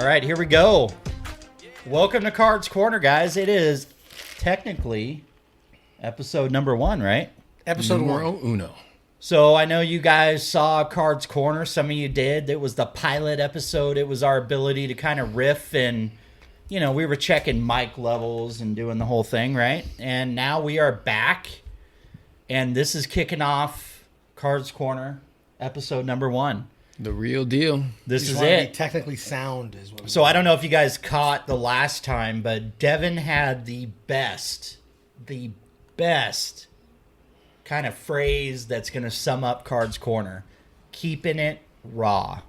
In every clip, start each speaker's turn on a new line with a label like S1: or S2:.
S1: All right, here we go. Welcome to Kards Korner, guys. It is technically episode number 1, right?
S2: Episode
S3: Numero
S2: 1.
S3: uno.
S1: So I know you guys saw Kards Korner. Some of you did. It was the pilot episode. It was our ability to kind of riff and, you know, we were checking mic levels and doing the whole thing, right? And now we are back, and this is kicking off Kards Korner episode number 1.
S3: The real deal.
S1: This is
S2: Be
S1: it.
S2: technically sound is what.
S1: So I don't know if you guys caught the last time, but Devin had the best kind of phrase that's going to sum up Kards Korner. Keeping it raw.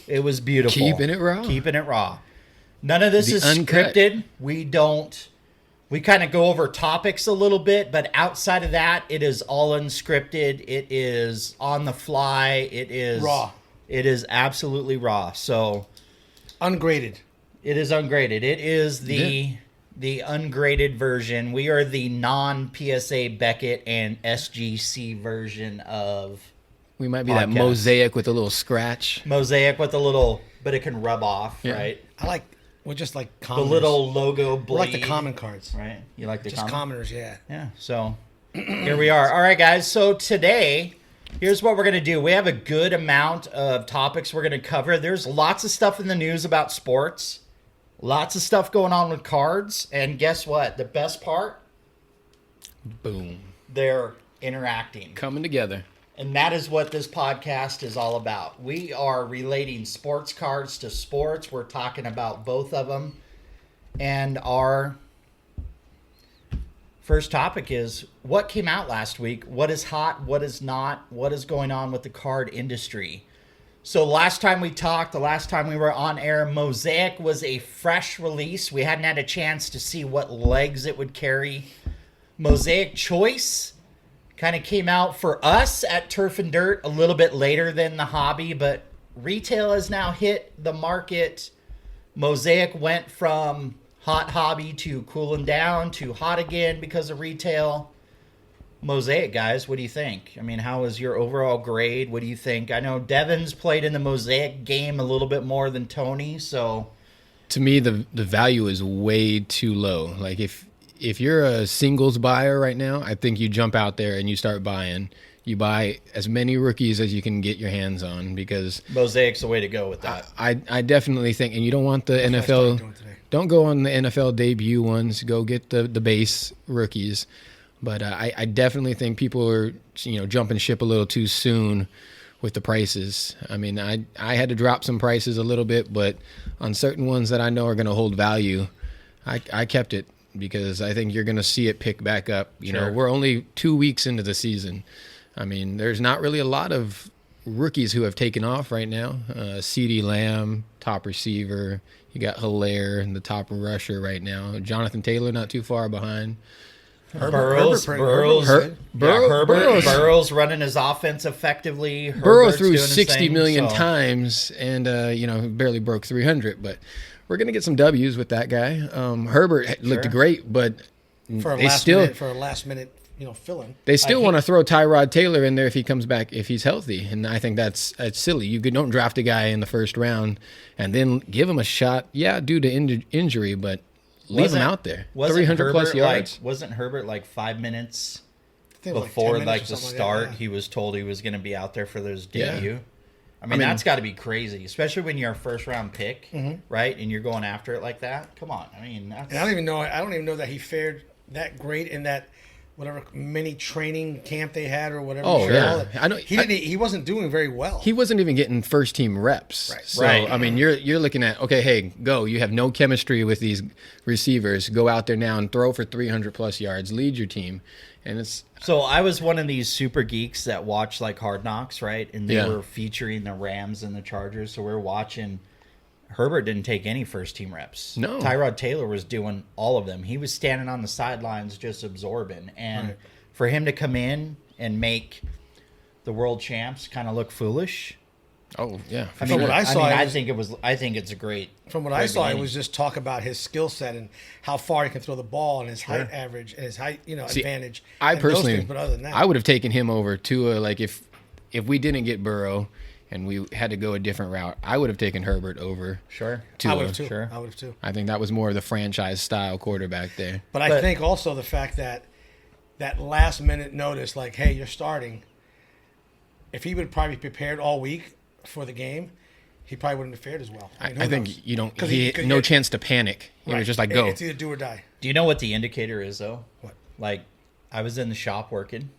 S1: It was beautiful.
S3: Keeping it raw.
S1: Keeping it raw. None of this
S3: The
S1: is
S3: uncut.
S1: scripted. We kind of go over topics a little bit, but outside of that, it is all unscripted. It is on the fly. It is
S2: Raw.
S1: It is absolutely raw. So
S2: Ungraded.
S1: it is ungraded. It is the ungraded version. We are the non-PSA Beckett and SGC version of
S3: We might be that
S1: Podcast.
S3: mosaic with a little scratch.
S1: Mosaic with a little, but it can rub off,
S3: Yeah.
S1: right?
S2: We're just like
S1: The
S2: commoners.
S1: little logo bleed.
S2: We're like the common cards.
S1: Right? You like the
S2: Just commoners, yeah.
S1: Yeah, so here we are. All right, guys. So today, here's what we're going to do. We have a good amount of topics we're going to cover. There's lots of stuff in the news about sports. Lots of stuff going on with cards. And guess what? The best part?
S3: Boom.
S1: They're interacting.
S3: Coming together.
S1: And that is what this podcast is all about. We are relating sports cards to sports. We're talking about both of them. And our first topic is what came out last week? What is hot? What is not? What is going on with the card industry? So last time we talked, the last time we were on air, Mosaic was a fresh release. We hadn't had a chance to see what legs it would carry. Mosaic Choice kind of came out for us at Turf and Dirt a little bit later than the hobby, but retail has now hit the market. Mosaic went from hot hobby to cooling down to hot again because of retail. Mosaic, guys, what do you think? I mean, how is your overall grade? What do you think? I know Devin's played in the Mosaic game a little bit more than Tony, so
S3: To me, the value is way too low. Like if you're a singles buyer right now, I think you jump out there and you start buying. You buy as many rookies as you can get your hands on because
S1: Mosaic's the way to go with that.
S3: I definitely think, and you don't want the
S2: That's what I started doing
S3: NFL.
S2: today.
S3: Don't go on the NFL debut ones. Go get the base rookies. But I definitely think people are jumping ship a little too soon with the prices. I mean, I had to drop some prices a little bit, but on certain ones that I know are going to hold value, I kept it because I think you're going to see it pick back up. You know, we're only 2 weeks into the season. I mean, there's not really a lot of rookies who have taken off right now. CeeDee Lamb, top receiver. You got Hilaire, the top rusher right now. Jonathan Taylor, not too far behind.
S1: Burrow's running his offense effectively.
S3: Burrow
S1: Herbert's
S3: threw
S1: doing his
S3: 60
S1: thing,
S3: million
S1: so-
S3: times and, barely broke 300. But we're going to get some W's with that guy. Herbert looked great, but
S2: For a
S3: they
S2: last minute, fill-in.
S3: They still want to throw Tyrod Taylor in there if he comes back, if he's healthy. And I think that's silly. You don't draft a guy in the first round and then give him a shot, due to injury, but leave him out there. 300-plus yards.
S1: Wasn't Herbert like 5 minutes
S2: I think it was
S1: before
S2: 10 minutes or
S1: the
S2: something
S1: start?
S2: like that,
S1: He was told he was going to be out there for his
S3: Yeah.
S1: debut. I mean, that's got to be crazy, especially when you're a first-round pick, right? And you're going after it like that. Come on, I mean, that's...
S2: And I don't even know that he fared that great in that whatever mini training camp they had or whatever.
S3: Oh,
S2: you should
S3: yeah.
S2: call it.
S3: I know-
S2: He wasn't doing very well.
S3: He wasn't even getting first team reps.
S2: Right.
S3: So,
S1: Right.
S3: I mean, you're looking at, okay, hey, go. You have no chemistry with these receivers. Go out there now and throw for 300-plus yards. Lead your team. And it's
S1: So I was one of these super geeks that watched like Hard Knocks, right? And they
S3: Yeah.
S1: were featuring the Rams and the Chargers. So we're watching. Herbert didn't take any first team reps.
S3: No.
S1: Tyrod Taylor was doing all of them. He was standing on the sidelines just absorbing. And for him to come in and make the world champs kind of look foolish.
S3: Oh, yeah.
S1: I
S2: From
S1: mean,
S2: what I saw,
S1: I
S2: it was-
S1: think it's a great.
S2: From what
S1: great
S2: I saw, it
S1: beginning.
S2: was just talk about his skill set and how far he can throw the ball and his height average and his height, advantage.
S3: I
S2: and those
S3: personally,
S2: things, but other than that,
S3: I would have taken him over Tua. Like if we didn't get Burrow, and we had to go a different route, I would have taken Herbert over Tua.
S2: I would have too.
S1: Sure.
S2: I would have too.
S3: I think that was more of the franchise style quarterback there.
S2: But I think also the fact that last minute notice, like, hey, you're starting. If he would probably prepared all week for the game, he probably wouldn't have fared as well.
S3: I
S2: who
S3: think
S2: knows?
S3: you don't.
S2: 'Cause
S3: He had no chance to panic. He was just like, go.
S2: It's either do or die.
S1: Do you know what the indicator is, though?
S2: What?
S1: Like, I was in the shop working.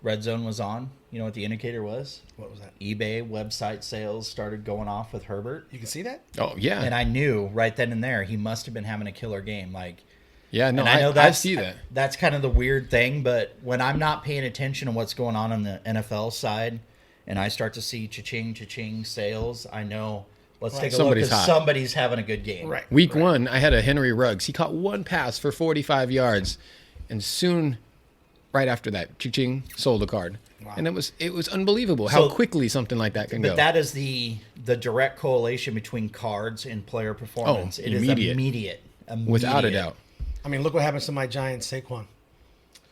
S1: Red Zone was on. You know what the indicator was?
S2: What was that?
S1: eBay website sales started going off with Herbert.
S2: You can see that?
S3: Oh yeah,
S1: And I knew right then and there he must have been having a killer game. Like,
S3: yeah. No,
S1: and I know
S3: I
S1: that's,
S3: see that.
S1: That's kind of the weird thing, but when I'm not paying attention to what's going on the NFL side, and I start to see cha-ching sales, I know. Let's take a
S3: Somebody's
S1: look
S3: hot.
S1: because somebody's having a good game.
S2: Right.
S3: Week 1, I had a Henry Ruggs. He caught one pass for 45 yards, and soon, right after that, ching, sold a card.
S2: Wow.
S3: And it was unbelievable how quickly something like that can go.
S1: But that is the direct correlation between cards and player performance. It is immediate.
S3: Without a doubt.
S2: I mean, look what happens to my Giants, Saquon.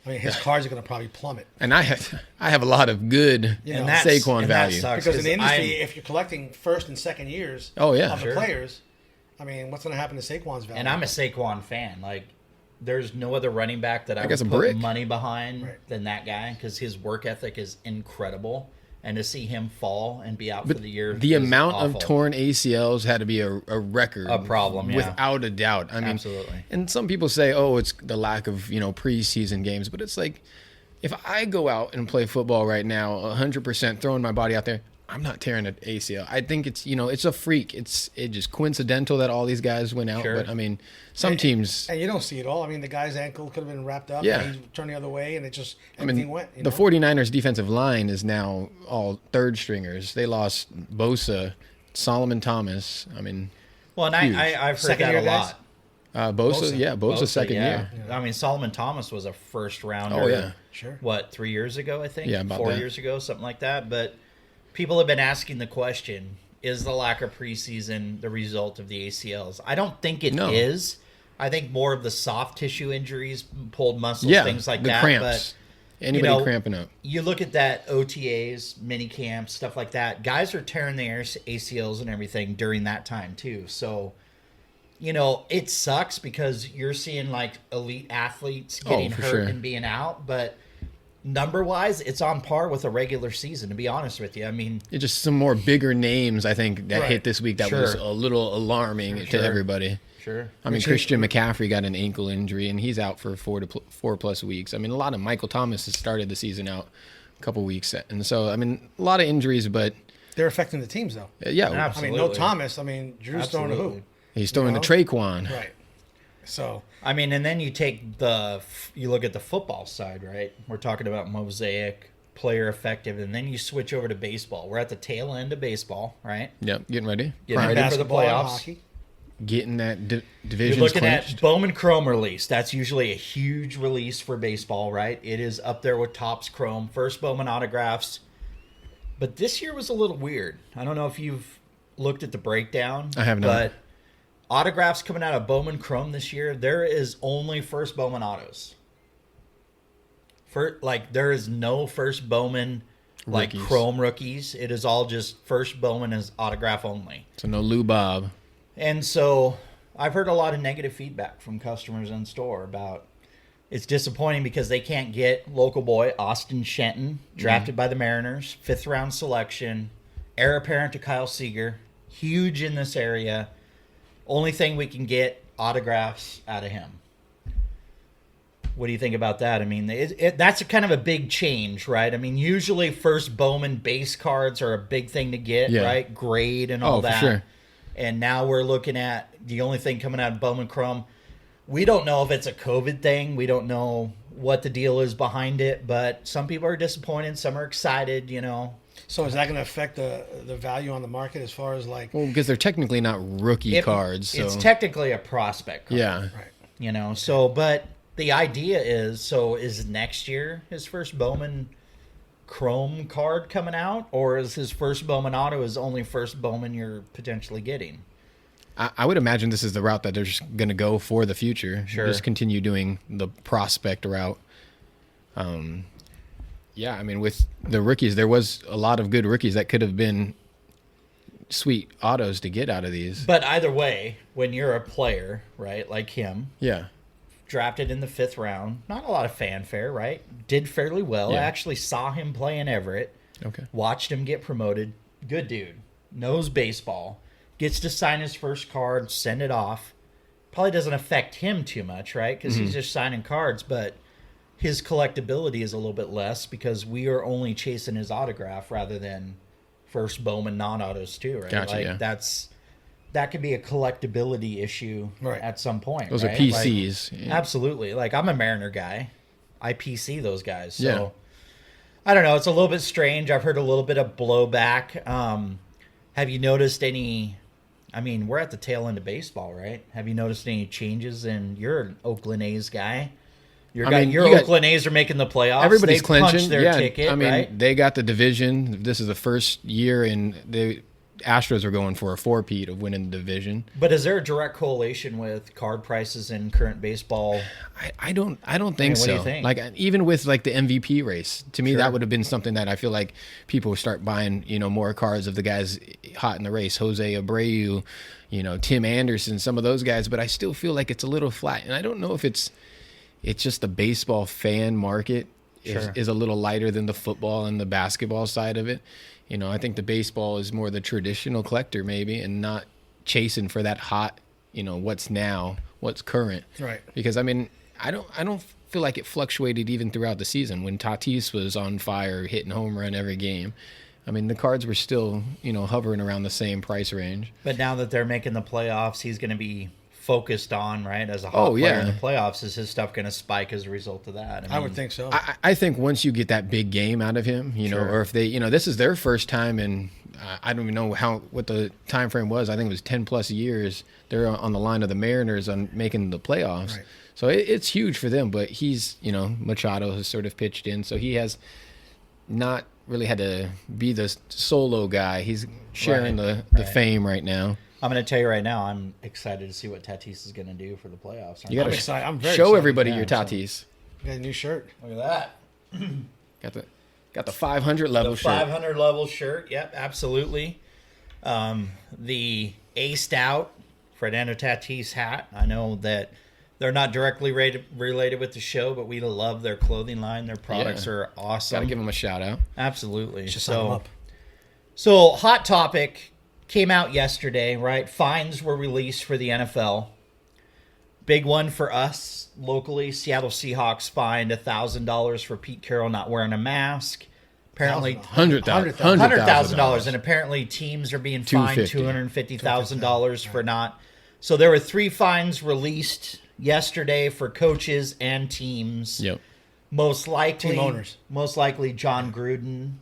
S2: I mean, his cards are going to probably plummet.
S3: And I have a lot of good
S2: And
S3: Saquon
S1: and that
S3: value.
S1: sucks,
S2: Because in the industry,
S1: I'm-
S2: if you're collecting first and second years
S3: Oh, yeah.
S2: of
S1: Sure.
S2: the players, I mean, what's going to happen to Saquon's value?
S1: and I'm a Saquon fan. Like, there's no other running back that I
S3: guess
S1: would
S3: a
S1: put
S3: brick.
S1: money behind
S2: Right.
S1: than that guy because his work ethic is incredible. And to see him fall and be out for the year,
S3: The
S1: is
S3: amount
S1: awful.
S3: of torn ACLs had to be a record.
S1: A problem, yeah.
S3: Without a doubt. I mean,
S1: Absolutely.
S3: And some people say, oh, it's the lack of, preseason games. But it's like, if I go out and play football right now, 100% throwing my body out there, I'm not tearing an ACL. I think it's, it's a freak. It's just coincidental that all these guys went out.
S1: Sure.
S3: But, I mean, some teams...
S2: And you don't see it all. I mean, the guy's ankle could have been wrapped up.
S3: Yeah.
S2: And he turned the other way, and it just, everything went.
S3: The 49ers defensive line is now all third stringers. They lost Bosa, Solomon Thomas. I mean,
S1: Well, and
S3: huge.
S1: I've heard
S2: Second
S1: that
S2: year
S1: a
S2: guys?
S1: lot.
S3: Bosa, Bosa's second
S1: yeah.
S3: year.
S1: I mean, Solomon Thomas was a first rounder.
S3: Oh, yeah.
S2: Sure.
S1: What, 3 years ago, I think?
S3: Yeah, about
S1: 4
S3: that.
S1: years ago, something like that. But people have been asking the question, is the lack of preseason the result of the ACLs? I don't think it is. I think more of the soft tissue injuries, pulled muscles, things like
S3: the
S1: that.
S3: cramps.
S1: But
S3: Anybody cramping up.
S1: you look at that OTAs, mini camps, stuff like that. Guys are tearing their ACLs and everything during that time too. So, it sucks because you're seeing like elite athletes getting
S3: for
S1: hurt
S3: sure.
S1: and being out, but number wise, it's on par with a regular season. To be honest with you, I mean,
S3: It's just some more bigger names, I think, that hit this week that was
S1: Sure.
S3: a little alarming to everybody.
S1: sure.
S3: I mean, Christian McCaffrey got an ankle injury, and he's out for 4 plus weeks. I mean, a lot of Michael Thomas has started the season out a couple weeks. And so, I mean, a lot of injuries, but
S2: They're affecting the teams, though.
S3: yeah,
S2: I
S1: Absolutely.
S2: mean, no Thomas. I mean, Drew's throwing the
S1: Absolutely.
S2: hoop.
S3: he's throwing
S2: know?
S3: the Traquan.
S2: Right. So,
S1: I mean, and then you look at the football side, right? We're talking about Mosaic, player effective, and then you switch over to baseball. We're at the tail end of baseball, right?
S3: Yep, getting ready.
S1: Getting
S3: Friday.
S1: ready for the
S2: basketball and
S1: playoffs.
S2: hockey.
S3: Getting that
S1: You're
S3: division
S1: looking
S3: clinched.
S1: at Bowman Chrome release. That's usually a huge release for baseball, right? It is up there with Topps Chrome, first Bowman autographs. But this year was a little weird. I don't know if you've looked at the breakdown.
S3: I have not.
S1: But autographs coming out of Bowman Chrome this year, there is only first Bowman autos. There is no first Bowman
S3: Rookies.
S1: Chrome rookies. It is all just first Bowman as autograph only.
S3: So no Lou Bob.
S1: And so I've heard a lot of negative feedback from customers in store about it's disappointing because they can't get local boy Austin Shenton, drafted by the Mariners, 5th round selection, heir apparent to Kyle Seager, huge in this area. Only thing we can get autographs out of him. What do you think about that? I mean, that's kind of a big change, right? I mean, usually first Bowman base cards are a big thing to get,
S3: Yeah.
S1: right? Grade and all
S3: For
S1: that.
S3: sure.
S1: And now we're looking at the only thing coming out of Bowman Chrome. We don't know if it's a COVID thing. We don't know what the deal is behind it, but some people are disappointed. Some are excited,
S2: So is that going to affect the value on the market as far as like?
S3: Well, because they're technically not rookie cards. So.
S1: It's technically a prospect card.
S3: Yeah.
S2: Right.
S1: So, but the idea is next year his first Bowman Chrome card coming out, or is his first Bowman auto his only first Bowman you're potentially getting?
S3: I would imagine this is the route that they're just going to go for the future.
S1: Sure.
S3: Just continue doing the prospect route. Yeah, I mean, with the rookies, there was a lot of good rookies that could have been sweet autos to get out of these.
S1: But either way, when you're a player, right, like him,
S3: Yeah.
S1: drafted in the 5th round, not a lot of fanfare, right? Did fairly well.
S3: Yeah.
S1: I actually saw him play in Everett.
S3: Okay.
S1: Watched him get promoted. Good dude. Knows baseball. Gets to sign his first card, send it off. Probably doesn't affect him too much, right? Because he's just signing cards, but his collectability is a little bit less because we are only chasing his autograph rather than first Bowman non-autos too, right?
S3: Gotcha,
S1: like
S3: yeah.
S1: that could be a collectability issue
S2: Right.
S1: at some point.
S3: Those
S1: right?
S3: are PCs.
S1: Like, absolutely. Like, I'm a Mariner guy. I PC those guys. So
S3: Yeah.
S1: I don't know. It's a little bit strange. I've heard a little bit of blowback. Have you noticed any? I mean, we're at the tail end of baseball, right? Have you noticed any changes in? You're an Oakland A's guy. Your Oakland A's are making the playoffs.
S3: Everybody's
S1: They punched
S3: clinching.
S1: their
S3: Yeah,
S1: ticket,
S3: I mean,
S1: right?
S3: they got the division. This is the first year, and the Astros are going for a 4-peat of winning the division.
S1: But is there a direct correlation with card prices in current baseball?
S3: I don't think
S1: what
S3: so.
S1: do you think?
S3: Like, even with like the MVP race, to me
S1: Sure.
S3: that would have been something that I feel like people would start buying, more cards of the guys hot in the race. Jose Abreu, Tim Anderson, some of those guys. But I still feel like it's a little flat, and I don't know if it's just the baseball fan market
S1: Sure.
S3: is a little lighter than the football and the basketball side of it. I think the baseball is more the traditional collector maybe, and not chasing for that hot, what's now, what's current.
S2: Right.
S3: Because I mean, I don't feel like it fluctuated even throughout the season when Tatis was on fire, hitting home run every game. I mean, the cards were still, hovering around the same price range.
S1: But now that they're making the playoffs, he's going to be focused on, right, as a hot player in the playoffs. Is his stuff going to spike as a result of that?
S2: I would think so.
S3: I think once you get that big game out of him,
S1: Sure.
S3: or if they, this is their first time in, I don't even know what the time frame was. I think it was 10 plus years. They're on the line of the Mariners on making the playoffs.
S2: Right.
S3: So it's huge for them, but he's, Machado has sort of pitched in. So he has not really had to be the solo guy. He's sharing the fame right now.
S1: I'm going to tell you right now, I'm excited to see what Tatis is going to do for the playoffs.
S3: You got
S2: I'm
S3: to
S2: excited. I'm very
S3: show
S2: excited.
S3: everybody
S1: Yeah,
S3: your Tatis.
S2: You got a new shirt.
S1: Look at that.
S3: Got the 500 level
S1: The
S3: shirt.
S1: 500 level shirt. Yep, absolutely. The aced out Fernando Tatis hat. I know that they're not directly related with the show, but we love their clothing line. Their products are awesome.
S3: Got to give him a shout out.
S1: Absolutely.
S2: Just sign 'em up.
S1: So Hot Topic came out yesterday, right? Fines were released for the NFL. Big one for us locally. Seattle Seahawks fined $1,000 for Pete Carroll not wearing a mask. Apparently, $100,000, and apparently teams are being fined $250,000 for not. So there were 3 fines released yesterday for coaches and teams.
S3: Yep.
S1: Most likely,
S2: Team owners.
S1: Most likely John Gruden,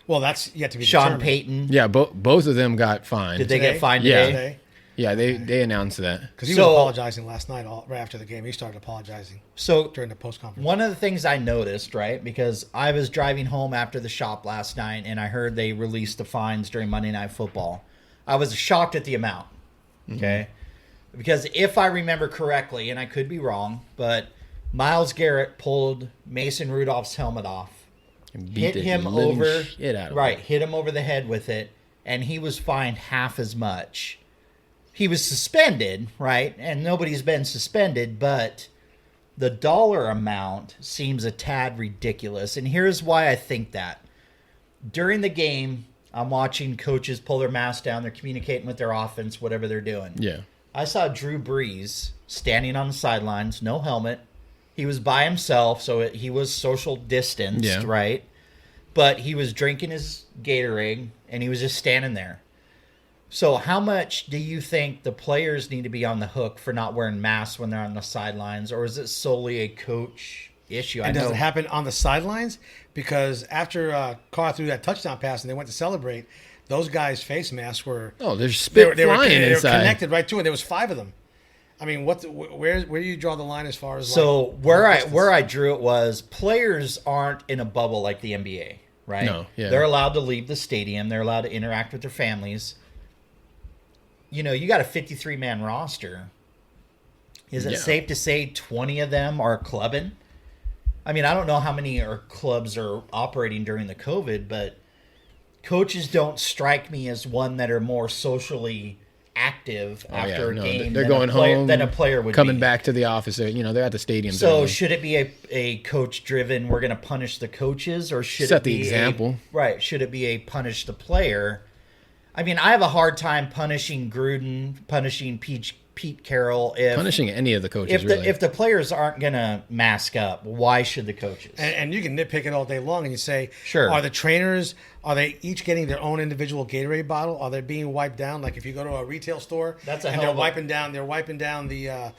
S2: Well, that's yet to be
S1: Sean
S2: determined.
S1: Payton.
S3: Yeah, both of them got fined.
S1: Did they
S2: Today?
S1: get fined
S3: Yeah.
S1: today?
S2: Today.
S3: Yeah, they announced that.
S2: Because he
S1: So-
S2: was apologizing last night, right after the game. He started apologizing
S1: So
S2: during the post conference.
S1: one of the things I noticed, right, because I was driving home after the shop last night and I heard they released the fines during Monday Night Football. I was shocked at the amount. Okay. Because if I remember correctly, and I could be wrong, but Myles Garrett pulled Mason Rudolph's helmet off,
S3: And
S1: hit
S3: the
S1: him
S3: living
S1: over,
S3: shit out of
S1: right,
S3: him.
S1: hit him over the head with it, and he was fined half as much. He was suspended, right, and nobody's been suspended, but the dollar amount seems a tad ridiculous, and here's why I think that. During the game, I'm watching coaches pull their masks down, they're communicating with their offense, whatever they're doing.
S3: Yeah.
S1: I saw Drew Brees standing on the sidelines, no helmet. He was by himself, so he was social distanced,
S3: Yeah.
S1: right? But he was drinking his Gatorade, and he was just standing there. So how much do you think the players need to be on the hook for not wearing masks when they're on the sidelines, or is it solely a coach issue?
S2: It doesn't happen on the sidelines because after Carr threw that touchdown pass and they went to celebrate, those guys' face masks were
S3: Oh, there's spit
S2: they were
S3: flying inside.
S2: connected right to it. There was 5 of them. I mean, where do you draw the line as far as
S1: So
S2: like,
S1: where I drew it was players aren't in a bubble like the NBA, right?
S3: No, yeah.
S1: They're allowed to leave the stadium. They're allowed to interact with their families. You know, you got a 53-man roster. Is it
S3: Yeah.
S1: safe to say 20 of them are clubbing? I mean, I don't know how many clubs are operating during the COVID, but coaches don't strike me as one that are more socially active after a game.
S3: They're going home
S1: than a player would
S3: coming
S1: be.
S3: back to the office. They're at the stadium.
S1: So should it be a coach driven? We're going to punish the coaches, or should
S3: Set
S1: it be
S3: the example?
S1: Right? Should it be a punish the player? I mean, I have a hard time punishing Gruden, punishing Pete Carroll,
S3: punishing any of the coaches.
S1: If the players aren't going to mask up, why should the coaches?
S2: And you can nitpick it all day long, and you say,
S1: sure,
S2: are the trainers, are they each getting their own individual Gatorade bottle? Are they being wiped down? Like if you go to a retail store, they're wiping down the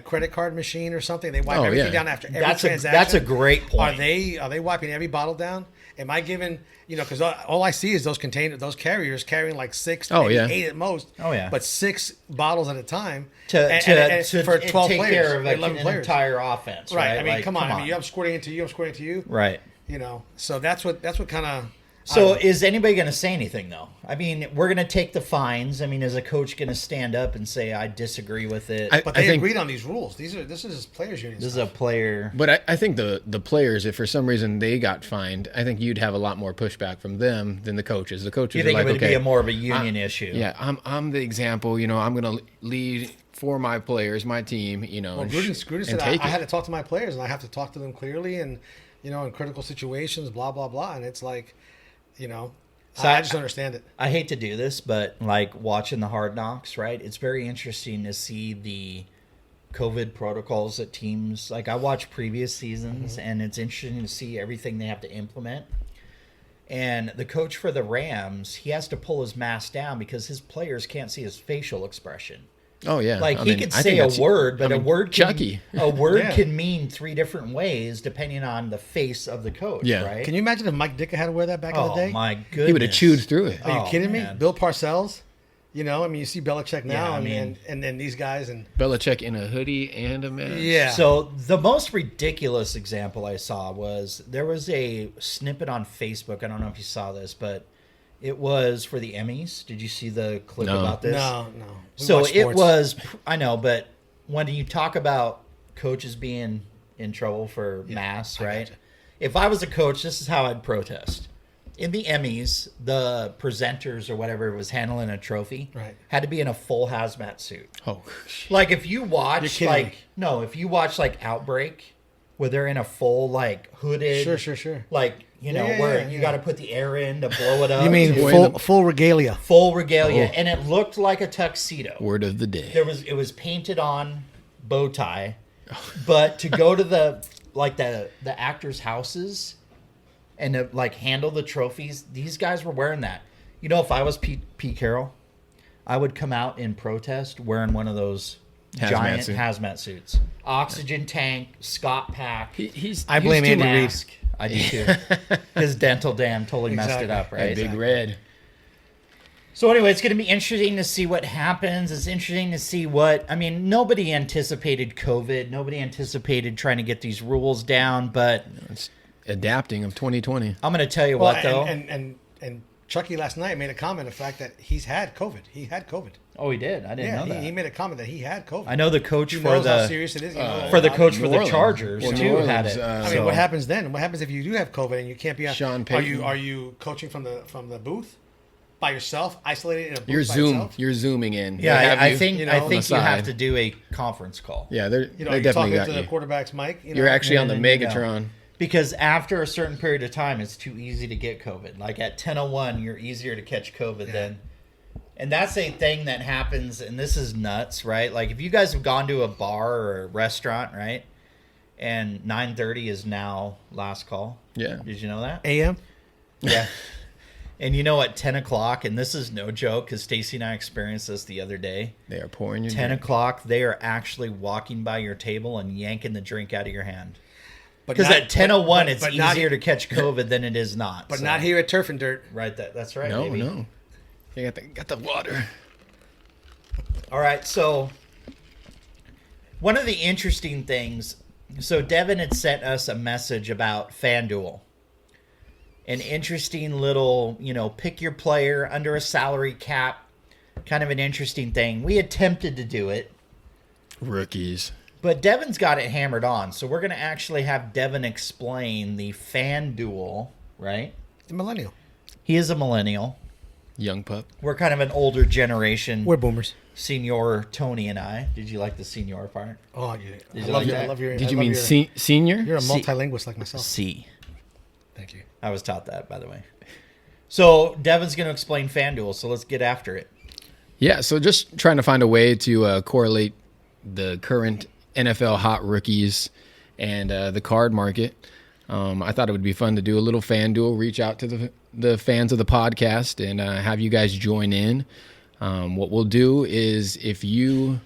S2: credit card machine or something. They wipe everything down after every transaction.
S1: That's a great point.
S2: Are they wiping every bottle down? Am I giving, because all I see is those carriers carrying like 6, maybe 8 at most.
S1: Oh yeah.
S2: But 6 bottles at a time
S1: to
S2: for 12
S1: take
S2: players,
S1: care of an
S2: players.
S1: entire offense. Right.
S2: I mean, come on. I mean, I'm squirting into you. I'm squirting into you.
S1: Right.
S2: So that's what kind of.
S1: So is anybody going to say anything though? I mean, we're going to take the fines. I mean, is a coach going to stand up and say I disagree with it?
S2: But they agreed on these rules. This is players' union.
S1: This is a player.
S3: But I think the players, if for some reason they got fined, I think you'd have a lot more pushback from them than the coaches. The coaches
S1: you think
S3: are like,
S1: it would be more of a union issue?
S3: Yeah, I'm the example. I'm going to lead for my players, my team.
S2: Well, Gruden said I had to talk to my players, and I have to talk to them clearly, and in critical situations, blah blah blah. And it's like. So I just understand it.
S1: I hate to do this, but like watching the Hard Knocks, right? It's very interesting to see the COVID protocols that teams like. I watch previous seasons, and it's interesting to see everything they have to implement. And the coach for the Rams, he has to pull his mask down because his players can't see his facial expression.
S3: Oh yeah,
S1: like he could say a word, but a word
S3: can,
S1: can mean 3 different ways depending on the face of the coach.
S3: Yeah.
S1: Right?
S2: Can you imagine if Mike Ditka had to wear that back in the day?
S1: Oh my goodness,
S3: he would have chewed through it.
S2: Are you kidding me?
S1: Man.
S2: Bill Parcells. I mean, you see Belichick now.
S1: Yeah,
S2: I mean, and then these guys and
S3: Belichick in a hoodie and a mask.
S2: Yeah.
S1: So the most ridiculous example I saw was there was a snippet on Facebook. I don't know if you saw this, but it was for the Emmys. Did you see the clip about this?
S2: No.
S1: So it was. I know, but when you talk about coaches being in trouble for masks, right?
S2: Gotcha.
S1: If I was a coach, this is how I'd protest. In the Emmys, the presenters or whatever was handling a trophy had to be in a full hazmat suit.
S3: Oh,
S1: like if you watch if you watch like Outbreak, where they're in a full like hooded,
S2: sure,
S1: like where you got to put the air in to blow it up.
S2: You mean full regalia?
S1: Full regalia, and it looked like a tuxedo.
S3: Word of the day.
S1: It was painted on bow tie, but to go to the actors' houses. And to like handle the trophies, these guys were wearing that. If I was Pete Carroll, I would come out in protest wearing one of those giant hazmat suits, oxygen tank, Scott pack.
S2: I blame Andy Reid.
S1: I do too. His dental dam totally messed it up, right?
S3: Big red.
S1: So anyway, it's going to be interesting to see what happens. It's interesting to see nobody anticipated COVID. Nobody anticipated trying to get these rules down, but
S3: it's adapting of 2020.
S1: I'm going to tell you what, though.
S2: And Chucky last night made a comment the fact that he's had COVID. He had COVID.
S1: Oh, he did? I didn't know that.
S2: He made a comment that he had COVID.
S1: I know the coach
S2: he
S1: for
S2: knows
S1: the
S2: how serious it is.
S1: for the coach for the Chargers too had it.
S2: I mean, what happens then? What happens if you do have COVID and you can't be on?
S3: Sean Payton.
S2: Are you coaching from the booth by yourself, isolated in a booth
S3: You're
S2: by yourself?
S3: You're zooming in.
S1: Yeah, I think you have to do a conference call.
S3: Yeah, they're
S2: you're
S3: definitely
S2: talking to the quarterback's mic.
S3: You're actually on the Megatron.
S1: Because after a certain period of time, it's too easy to get COVID. Like at 10:01, you're easier to catch COVID then. And that's a thing that happens, and this is nuts, right? Like if you guys have gone to a bar or a restaurant, right? And 9:30 is now last call.
S3: Yeah.
S1: Did you know that?
S2: AM?
S1: Yeah. And at 10 o'clock, and this is no joke because Stacy and I experienced this the other day.
S3: They are pouring you
S1: 10 o'clock, they are actually walking by your table and yanking the drink out of your hand. Because at 10:01, it's easier to catch COVID than it is not.
S2: But not here at Turf and Dirt.
S1: Right, that's right,
S3: No,
S1: baby.
S3: no. You got the water.
S1: All right, so one of the interesting things, so Devin had sent us a message about FanDuel. An interesting little, pick your player under a salary cap, kind of an interesting thing. We attempted to do it.
S3: Rookies.
S1: But Devin's got it hammered on, so we're going to actually have Devin explain the FanDuel, right?
S2: The millennial.
S1: He is a millennial.
S3: Young pup.
S1: We're kind of an older generation.
S2: We're boomers.
S1: Senior Tony and I. Did you like the senior part?
S2: Oh, yeah.
S3: I love your. Did you mean senior?
S2: You're a multilingualist like myself.
S1: C.
S2: Thank you.
S1: I was taught that, by the way. So Devin's going to explain FanDuel, so let's get after it.
S3: Yeah, so just trying to find a way to correlate the current NFL hot rookies and the card market. I thought it would be fun to do a little FanDuel, reach out to the fans of the podcast and have you guys join in. What we'll do is if you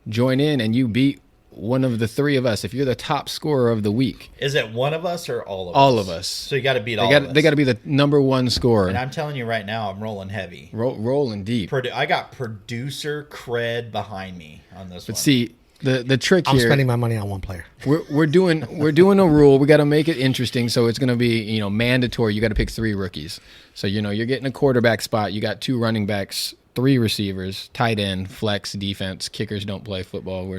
S3: join in and you beat one of the three of us, if you're the top scorer of the week.
S1: Is it one of us or all of us?
S3: All of us.
S1: So you got to beat all of us.
S3: They got to be the number one scorer.
S1: And I'm telling you right now, I'm rolling heavy.
S3: Rolling deep.
S1: I got producer cred behind me on this one.
S3: But see, the trick here.
S2: I'm spending my money on one player.
S3: We're doing a rule. We got to make it interesting, so it's going to be mandatory. You got to pick 3 rookies. So you're getting a quarterback spot. You got 2 running backs, 3 receivers, tight end, flex, defense. Kickers don't play football.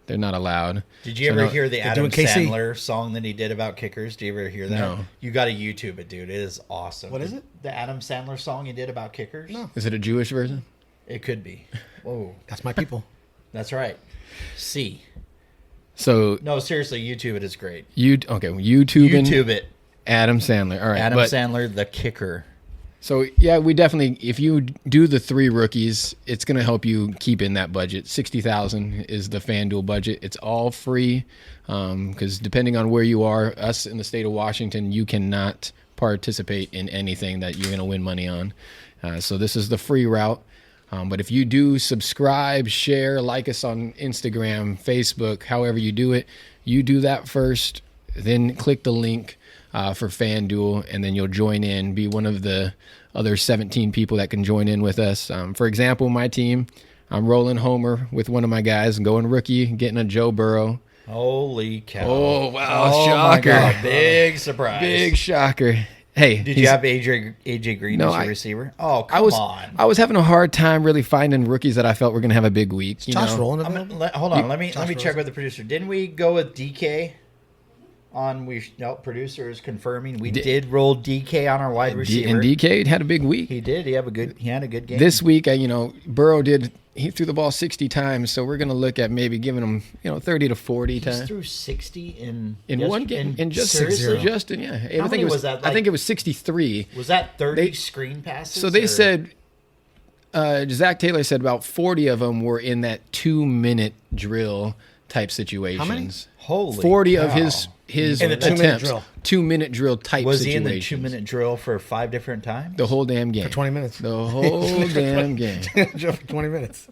S3: They're not allowed.
S1: Did you ever hear the Adam Sandler song that he did about kickers? Do you ever hear that?
S3: No.
S1: You got to YouTube it, dude. It is awesome.
S2: What is it?
S1: The Adam Sandler song he did about kickers?
S2: No.
S3: Is it a Jewish version?
S1: It could be. Whoa.
S2: That's my people.
S1: That's right. C.
S3: So
S1: no, seriously, YouTube it is great.
S3: YouTube
S1: it.
S3: Adam Sandler. All right.
S1: Adam Sandler, the kicker.
S3: So yeah, we definitely, if you do the 3 rookies, it's going to help you keep in that budget. $60,000 is the FanDuel budget. It's all free because depending on where you are, us in the state of Washington, you cannot participate in anything that you're going to win money on. So this is the free route. But if you do subscribe, share, like us on Instagram, Facebook, however you do it, you do that first, then click the link for FanDuel, and then you'll join in, be one of the other 17 people that can join in with us. For example, my team, I'm rolling homer with one of my guys, going rookie, getting a Joe Burrow.
S1: Holy cow.
S3: Oh, wow,
S1: oh
S3: shocker.
S1: My God. Big surprise.
S3: Big shocker. Hey,
S1: did you have AJ Green as your receiver? Oh, come on.
S3: I was having a hard time really finding rookies that I felt were going to have a big week.
S2: Josh rolling.
S1: Hold on. Let me check with the producer. Didn't we go with DK? Producer is confirming we did roll DK on our wide receiver.
S3: And DK had a big week.
S1: He did. He had a good game.
S3: This week, Burrow he threw the ball 60 times, so we're going to look at maybe giving him 30 to 40 times.
S1: He threw 60 in
S3: one game. In just
S1: Justin,
S3: yeah.
S1: How many was that?
S3: I think it was 63.
S1: Was that 30 screen passes?
S3: So they said Zach Taylor said about 40 of them were in that 2-minute drill type situations.
S2: How many?
S1: Holy
S3: 40
S1: cow.
S3: of his
S2: in a 2-minute drill.
S3: 2-minute drill type
S1: was
S3: situations.
S1: He in the 2-minute drill for 5 different times?
S3: The whole damn game.
S2: For 20 minutes.
S3: The whole damn game.
S2: Drill for 20 minutes.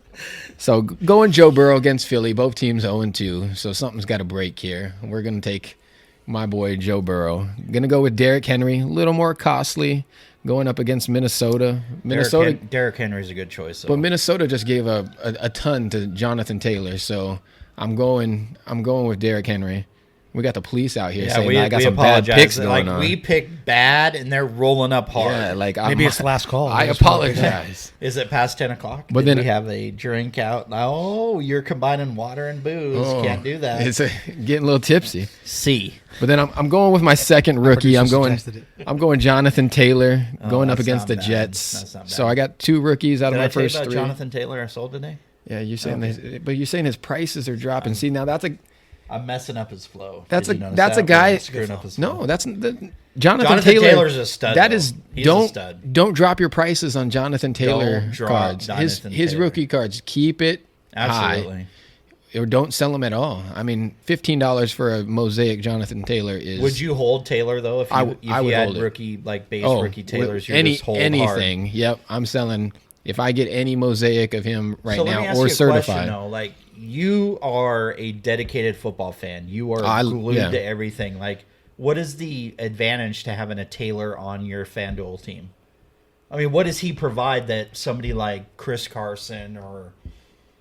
S3: So going Joe Burrow against Philly, both teams 0-2, so something's got to break here. We're going to take my boy Joe Burrow. Going to go with Derrick Henry, a little more costly, going up against Minnesota.
S1: Derrick Henry's a good choice. Though.
S3: But Minnesota just gave a ton to Jonathan Taylor, so I'm going with Derrick Henry. We got the police out here saying I got some bad picks going on.
S1: We picked bad, and they're rolling up hard.
S3: Yeah,
S2: maybe it's the last call.
S3: I apologize.
S1: Is it past 10 o'clock?
S3: But
S1: then we have a drink out. Oh, you're combining water and booze. Can't do that.
S3: It's getting a little tipsy.
S1: C.
S3: But then I'm going with my second rookie. I'm going Jonathan Taylor going up against the Jets. So I got 2 rookies out of my first 3.
S1: Jonathan Taylor I sold today?
S3: Yeah, you're saying but you're saying his prices are dropping. See, now
S1: I'm messing up his flow.
S3: That's a guy. No, that's Jonathan
S1: Taylor's a stud.
S3: He's a stud. Don't drop your prices on Jonathan Taylor cards. His rookie cards. Keep it high. Or don't sell them at all. I mean, $15 for a Mosaic Jonathan Taylor is.
S1: Would you hold Taylor though? If you
S3: would
S1: had
S3: hold
S1: rookie rookie Taylors, you just hold
S3: anything.
S1: Hard.
S3: Yep, I'm selling. If I get any Mosaic of him right now
S1: or
S3: certified.
S1: So let me ask you a question, though. You are a dedicated football fan. You are glued to everything. What is the advantage to having a Taylor on your FanDuel team? I mean, what does he provide that somebody like Chris Carson or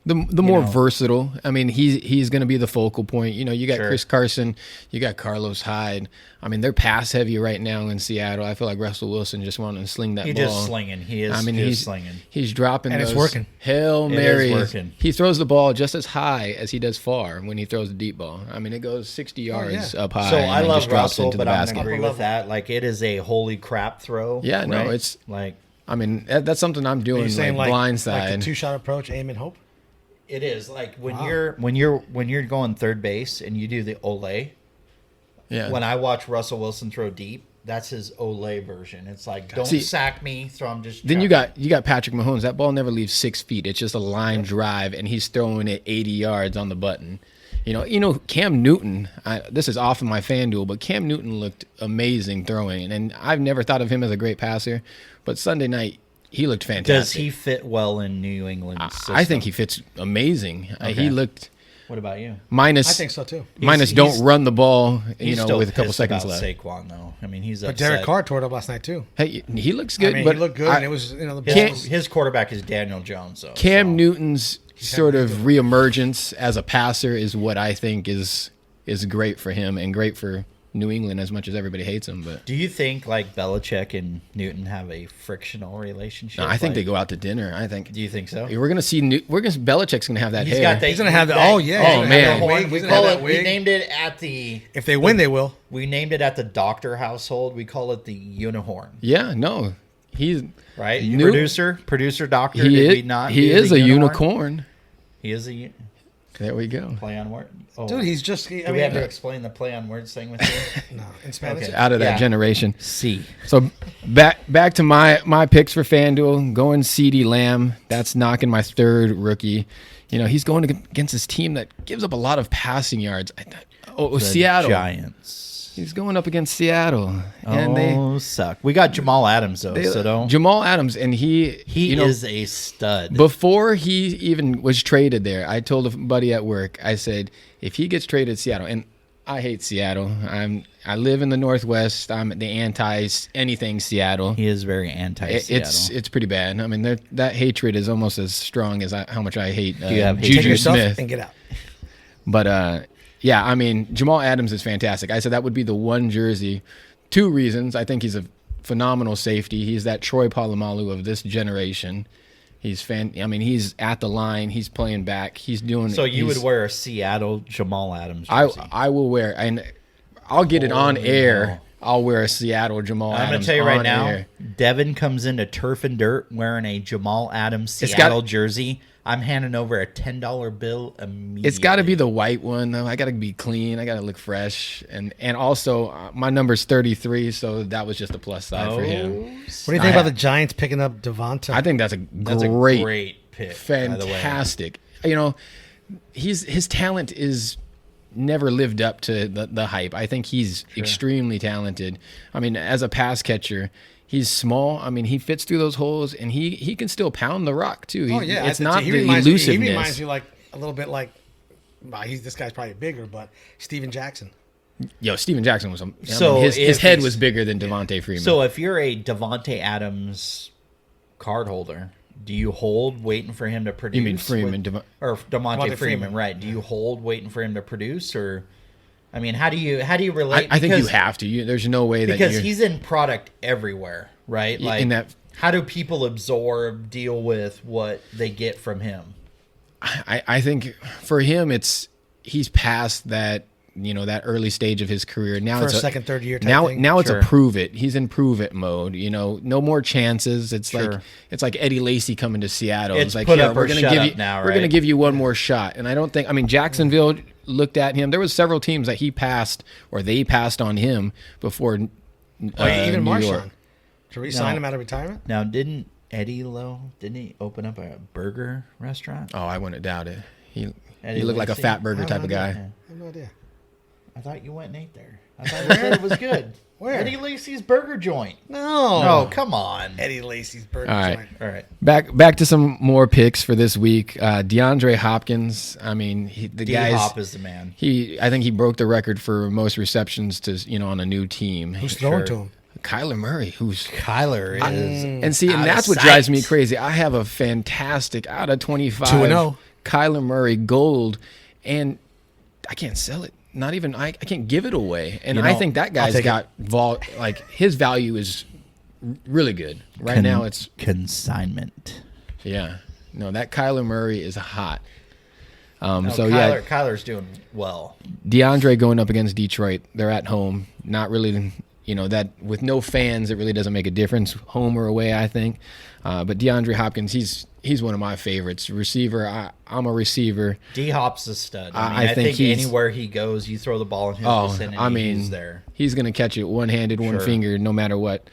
S3: The more versatile. I mean, he's going to be the focal point. You know, you got Chris Carson, you got Carlos Hyde. I mean, they're pass heavy right now in Seattle. I feel like Russell Wilson just wanted to sling that ball.
S1: He's just slinging. He's slinging.
S3: He's dropping
S2: and
S3: those
S2: it's working.
S3: Hail Marys.
S1: It is working.
S3: He throws the ball just as high as he does far when he throws the deep ball. I mean, it goes 60 yards up high.
S1: So I love
S3: just drops
S1: Russell,
S3: into
S1: but
S3: the
S1: I'm
S3: basket.
S1: going to agree with that. Like, it is a holy crap throw.
S3: Yeah, no,
S1: right?
S3: it's
S1: like.
S3: I mean, that's something I'm doing.
S2: Are you saying like
S3: blindside,
S2: like the 2-shot approach, aim and hope.
S1: It is like when you're going third base and you do the Ole.
S3: Yeah.
S1: When I watch Russell Wilson throw deep, that's his Ole version. It's like, don't sack me, throw him just.
S3: Then you got Patrick Mahomes. That ball never leaves 6 feet. It's just a line drive, and he's throwing it 80 yards on the button. You know, Cam Newton. This is off of my FanDuel, but Cam Newton looked amazing throwing, and I've never thought of him as a great passer. But Sunday night, he looked fantastic.
S1: Does he fit well in New England's system?
S3: I think he fits amazing. Okay. He looked.
S1: What about you?
S3: I
S2: think so too.
S3: Don't run the ball. With a couple seconds left.
S1: Saquon though. I mean, he's upset.
S2: But Derek Carr tore it up last night too.
S3: Hey, he looks good.
S2: I mean,
S3: but
S2: he looked good, and it was
S1: his quarterback is Daniel Jones. So
S3: Cam Newton's sort of reemergence as a passer is what I think is great for him and great for New England, as much as everybody hates him. But
S1: do you think like Belichick and Newton have a frictional relationship?
S3: No, I think they go out to dinner. I think.
S1: Do you think so?
S3: We're gonna see. Belichick's gonna have that hair.
S2: He's gonna have that. Oh yeah.
S3: Oh man.
S1: We named it at the.
S2: If they win, they will.
S1: We named it at the Doctor household. We call it the unicorn.
S3: Yeah. No. He's
S1: right. Producer Doctor.
S3: He is a unicorn.
S1: He is a.
S3: There we go.
S1: Play on word. Oh.
S2: Dude, he's just.
S1: Do we have to explain the play on words thing with you?
S2: No, in Spanish.
S3: Okay. Out of that generation.
S1: C.
S3: So back to my picks for FanDuel. Going CeeDee Lamb. That's knocking my third rookie. You know, he's going against this team that gives up a lot of passing yards. Seattle
S1: Giants.
S3: He's going up against Seattle, and
S1: they suck. We got Jamal Adams though, so don't.
S3: Jamal Adams, and he
S1: is a stud.
S3: Before he even was traded there, I told a buddy at work, I said, if he gets traded to Seattle, and I hate Seattle. I live in the Northwest. I'm the anti anything Seattle.
S1: He is very anti Seattle.
S3: It's pretty bad. I mean, that hatred is almost as strong as how much I hate
S2: Juju Smith and get out.
S3: But yeah, I mean, Jamal Adams is fantastic. I said that would be the one jersey. 2 reasons. I think he's a phenomenal safety. He's that Troy Polamalu of this generation. He's he's at the line. He's playing back. He's doing.
S1: So you would wear a Seattle Jamal Adams jersey?
S3: I will wear, and I'll get it on air. I'll wear a Seattle Jamal Adams. I'm going to
S1: tell you right now, Devin comes into Turf and Dirt wearing a Jamal Adams Seattle jersey. I'm handing over a $10 bill immediately.
S3: It's got to be the white one, though. I got to be clean. I got to look fresh. And also, my number's 33, so that was just a plus side for him.
S2: What do you think about the Giants picking up Devonta?
S3: I think that's a great
S1: pick.
S3: Fantastic. You know, his talent is never lived up to the hype. I think he's extremely talented. I mean, as a pass catcher, he's small. I mean, he fits through those holes, and he can still pound the rock too. It's not the elusiveness.
S2: He reminds me like a little bit like. This guy's probably bigger, but Steven Jackson.
S3: Yo, Steven Jackson was his head was bigger than Devontae Freeman.
S1: So if you're a Devontae Adams card holder, do you hold waiting for him to produce?
S3: You mean Freeman
S1: or Devontae Freeman, right? Do you hold waiting for him to produce, or? I mean, how do you relate?
S3: I think you have to. There's no way that
S1: because he's in product everywhere, right? Like, how do people absorb, deal with what they get from him?
S3: I think for him, he's past that that early stage of his career. Now
S2: it's second, third year.
S3: Now it's a prove it. He's in prove it mode. No more chances. It's like Eddie Lacy coming to Seattle. It's like
S1: we're gonna
S3: give you one more shot. And I don't think. I mean, Jacksonville looked at him. There was several teams that he passed or they passed on him before.
S2: Even Marshawn. Should we sign him out of retirement?
S1: Now, didn't he open up a burger restaurant?
S3: Oh, I wouldn't doubt it. He looked like a fat burger type of guy.
S2: I have no idea.
S1: I thought you went and ate there. I thought you said it was good.
S2: Where?
S1: Eddie Lacy's Burger Joint.
S2: No,
S1: come on.
S2: Eddie Lacy's Burger
S1: Joint. All right.
S3: Back to some more picks for this week. DeAndre Hopkins. I mean,
S1: D-Hop is the man.
S3: I think he broke the record for most receptions to on a new team.
S2: Who's throwing to him?
S3: Kyler Murray,
S1: Kyler is
S3: and that's what drives me crazy. I have a fantastic out of 25
S2: 2-0
S3: Kyler Murray gold, and I can't sell it. Not even I can't give it away. And I think that guy's got his value is really good. Right now it's
S1: consignment.
S3: Yeah. No, that Kyler Murray is hot.
S1: Kyler's doing well.
S3: DeAndre going up against Detroit. They're at home. Not really, that with no fans, it really doesn't make a difference, home or away, I think. But DeAndre Hopkins, he's one of my favorites. Receiver, I'm a receiver.
S1: D-Hop's a stud. I think anywhere he goes, you throw the ball in his vicinity, he's there.
S3: He's going to catch it one-handed, one finger, no matter what.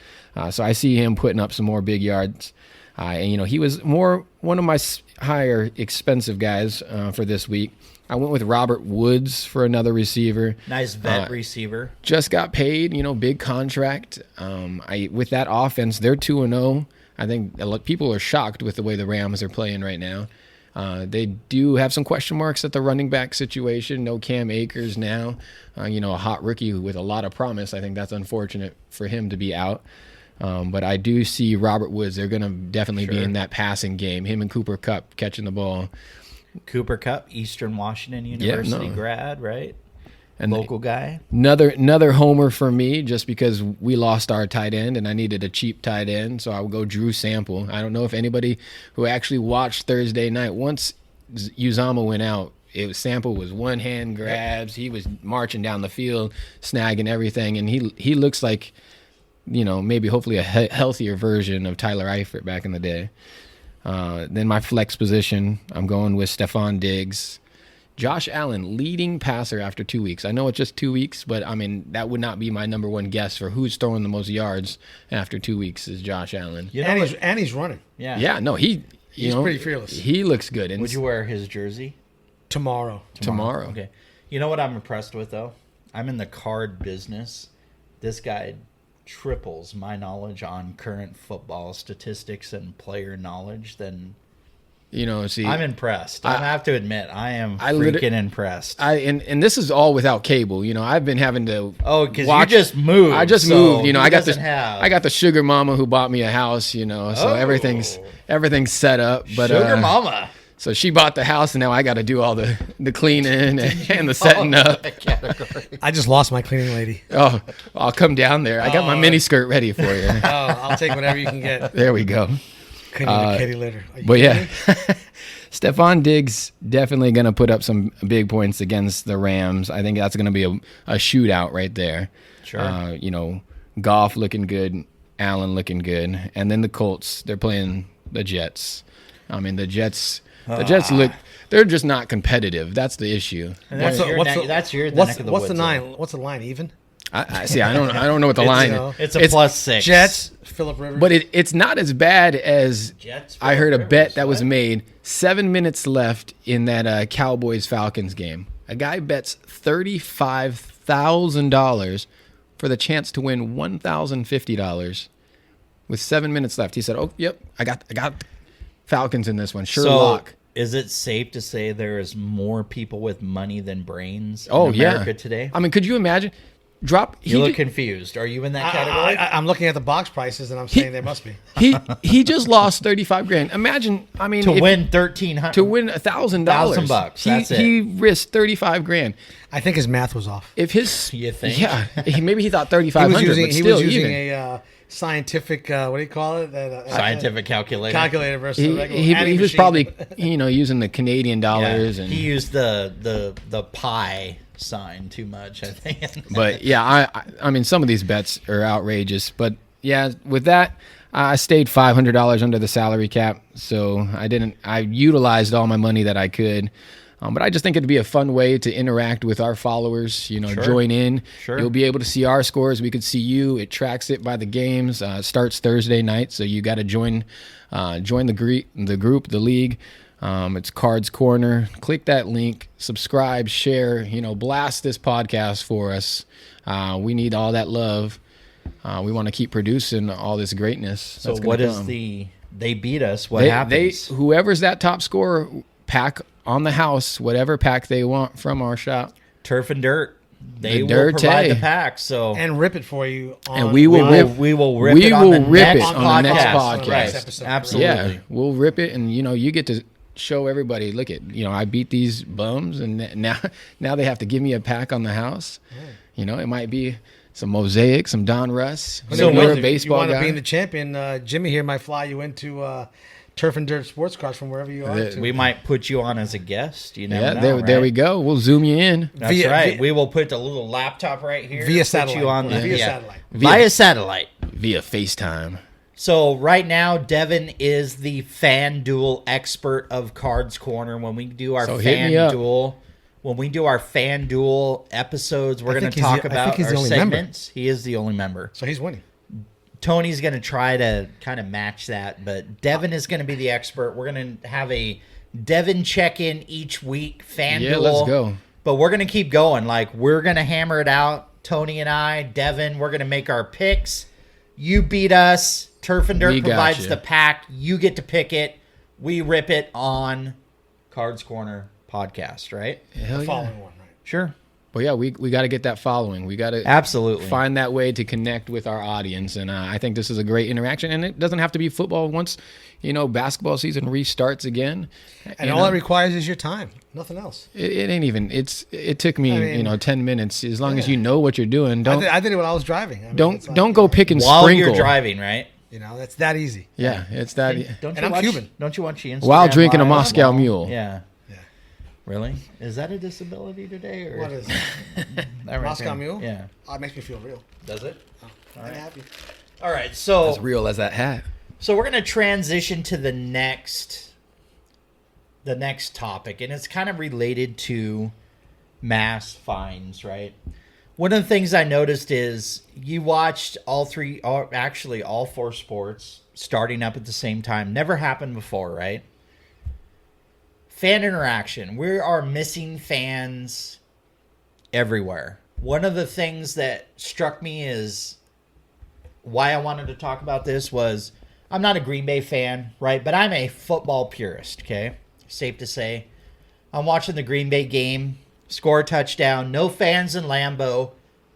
S3: So I see him putting up some more big yards. And he was one of my higher expensive guys for this week. I went with Robert Woods for another receiver.
S1: Nice vet receiver.
S3: Just got paid, big contract. With that offense, they're 2-0. I think people are shocked with the way the Rams are playing right now. They do have some question marks at the running back situation. No Cam Akers now. A hot rookie with a lot of promise. I think that's unfortunate for him to be out. But I do see Robert Woods. They're going to definitely be in that passing game. Him and Cooper Kupp catching the ball.
S1: Cooper Kupp, Eastern Washington University grad, right? And local guy.
S3: Another homer for me, just because we lost our tight end and I needed a cheap tight end, so I would go Drew Sample. I don't know if anybody who actually watched Thursday night, once Uzama went out, Sample was one-hand grabs. He was marching down the field, snagging everything, and he looks like, maybe hopefully a healthier version of Tyler Eifert back in the day. Then my flex position, I'm going with Stephon Diggs. Josh Allen, leading passer after 2 weeks. I know it's just 2 weeks, but, that would not be my number one guess for who's throwing the most yards after 2 weeks is Josh Allen.
S2: And he's running.
S1: Yeah.
S3: Yeah, no, he's
S2: pretty fearless.
S3: He looks good. And
S1: would you wear his jersey?
S2: Tomorrow.
S3: Okay.
S1: You know what I'm impressed with, though? I'm in the card business. This guy triples my knowledge on current football statistics and player knowledge than I'm impressed. I have to admit, I am freaking impressed.
S3: And this is all without cable. I've been having to
S1: because you just moved.
S3: I just moved. I got the sugar mama who bought me a house. So everything's set up. But
S1: sugar mama.
S3: So she bought the house, and now I got to do all the cleaning and the setting up.
S2: I just lost my cleaning lady.
S3: Oh, I'll come down there. I got my mini skirt ready for you.
S2: I'll take whatever you can get.
S3: There we go.
S2: Kitty litter.
S3: But yeah, Stephon Diggs definitely going to put up some big points against the Rams. I think that's going to be a shootout right there.
S2: Sure.
S3: Goff looking good, Allen looking good, and then the Colts, they're playing the Jets. The Jets they're just not competitive. That's the issue.
S1: And that's your neck of the woods.
S2: What's the line, even?
S3: I see. I don't know what the line is.
S1: It's a +6.
S2: Jets, Phillip Rivers.
S3: But it's not as bad as Jets, I heard a bet that was made 7 minutes left in that Cowboys-Falcons game. A guy bets $35,000 for the chance to win $1,050 with 7 minutes left. He said, "Oh, yep, I got Falcons in this one. Lock."
S1: Is it safe to say there is more people with money than brains in America today?
S3: Could you imagine?
S1: You look confused. Are you in that category?
S2: I'm looking at the box prices, and I'm saying there must be.
S3: He just lost $35,000. Imagine,
S1: to win $1,300,
S3: to win $1,000,
S1: $1,000. That's it.
S3: He risked $35,000.
S2: I think his math was off.
S1: You think?
S3: Yeah, maybe he thought $3,500. He was using
S2: a scientific. What do you call it?
S1: Scientific calculator.
S2: Calculator versus regular.
S3: He was probably using the Canadian dollars, and
S1: he used the pi sign too much, I think.
S3: But yeah, I some of these bets are outrageous. But yeah, with that, I stayed $500 under the salary cap, so I utilized all my money that I could. But I just think it'd be a fun way to interact with our followers. Join in.
S1: Sure.
S3: You'll be able to see our scores. We could see you. It tracks it by the games. It starts Thursday night, so you got to join the group, the league. It's Kards Korner. Click that link, subscribe, share, blast this podcast for us. We need all that love. We want to keep producing all this greatness.
S1: So what is they beat us? What happens?
S3: Whoever's that top scorer, pack on the house, whatever pack they want from our shop.
S1: Turf and Dirt. They will provide the pack,
S2: and rip it for you.
S3: And we will rip it on the next podcast.
S1: Right. Absolutely.
S3: Yeah, we'll rip it, and you get to show everybody, look at, I beat these bums, and now they have to give me a pack on the house. It might be some Mosaic, some Don Russ.
S2: So
S3: you're
S2: a baseball guy. You want to
S3: be
S2: be the champion, Jimmy here might fly you into Turf and Dirt Sports Cards from wherever you are.
S1: We might put you on as a guest. You never know,
S3: there we go. We'll zoom you in.
S1: That's right. We will put the little laptop right here.
S2: Via satellite.
S1: Put you on
S2: via satellite.
S1: Via satellite.
S3: Via FaceTime.
S1: So right now, Devin is the FanDuel expert of Kards Korner. When we do our FanDuel episodes, we're going to talk about our segments. He is the only member.
S2: So he's winning.
S1: Tony's going to try to kind of match that, but Devin is going to be the expert. We're going to have a Devin check-in each week, FanDuel.
S3: Yeah, let's go.
S1: But we're going to keep going. Like, we're going to hammer it out. Tony and I, Devin, we're going to make our picks. You beat us. Turf and Dirt provides the pack. You get to pick it. We rip it on Kards Korner podcast, right?
S2: The following one, right?
S1: Sure.
S3: Well, yeah, we got to get that following. We got to
S1: absolutely
S3: find that way to connect with our audience, and I think this is a great interaction. And it doesn't have to be football. Once basketball season restarts again,
S2: and all it requires is your time, nothing else.
S3: It ain't even. It took me 10 minutes. As long as you know what you're doing.
S2: I did it when I was driving.
S3: Don't go picking
S1: while
S3: sprinkle
S1: you're driving, right?
S2: That's that easy.
S3: Yeah, it's that.
S2: And I'm Cuban.
S1: Don't you watch the Instagram
S3: while drinking a Moscow
S1: Live?
S3: Mule?
S1: Yeah. Really? Is that a disability today? Or?
S2: What is it? Moscow Mule?
S1: Yeah.
S2: Oh, it makes me feel real.
S1: Does it?
S2: Oh, I'm happy.
S1: All right, so
S3: as real as that hat.
S1: So we're going to transition to the next topic, and it's kind of related to mass fines, right? One of the things I noticed is you watched all four sports starting up at the same time. Never happened before, right? Fan interaction. We are missing fans everywhere. One of the things that struck me is why I wanted to talk about this was I'm not a Green Bay fan, right? But I'm a football purist, okay? Safe to say. I'm watching the Green Bay game, score a touchdown, no fans in Lambeau,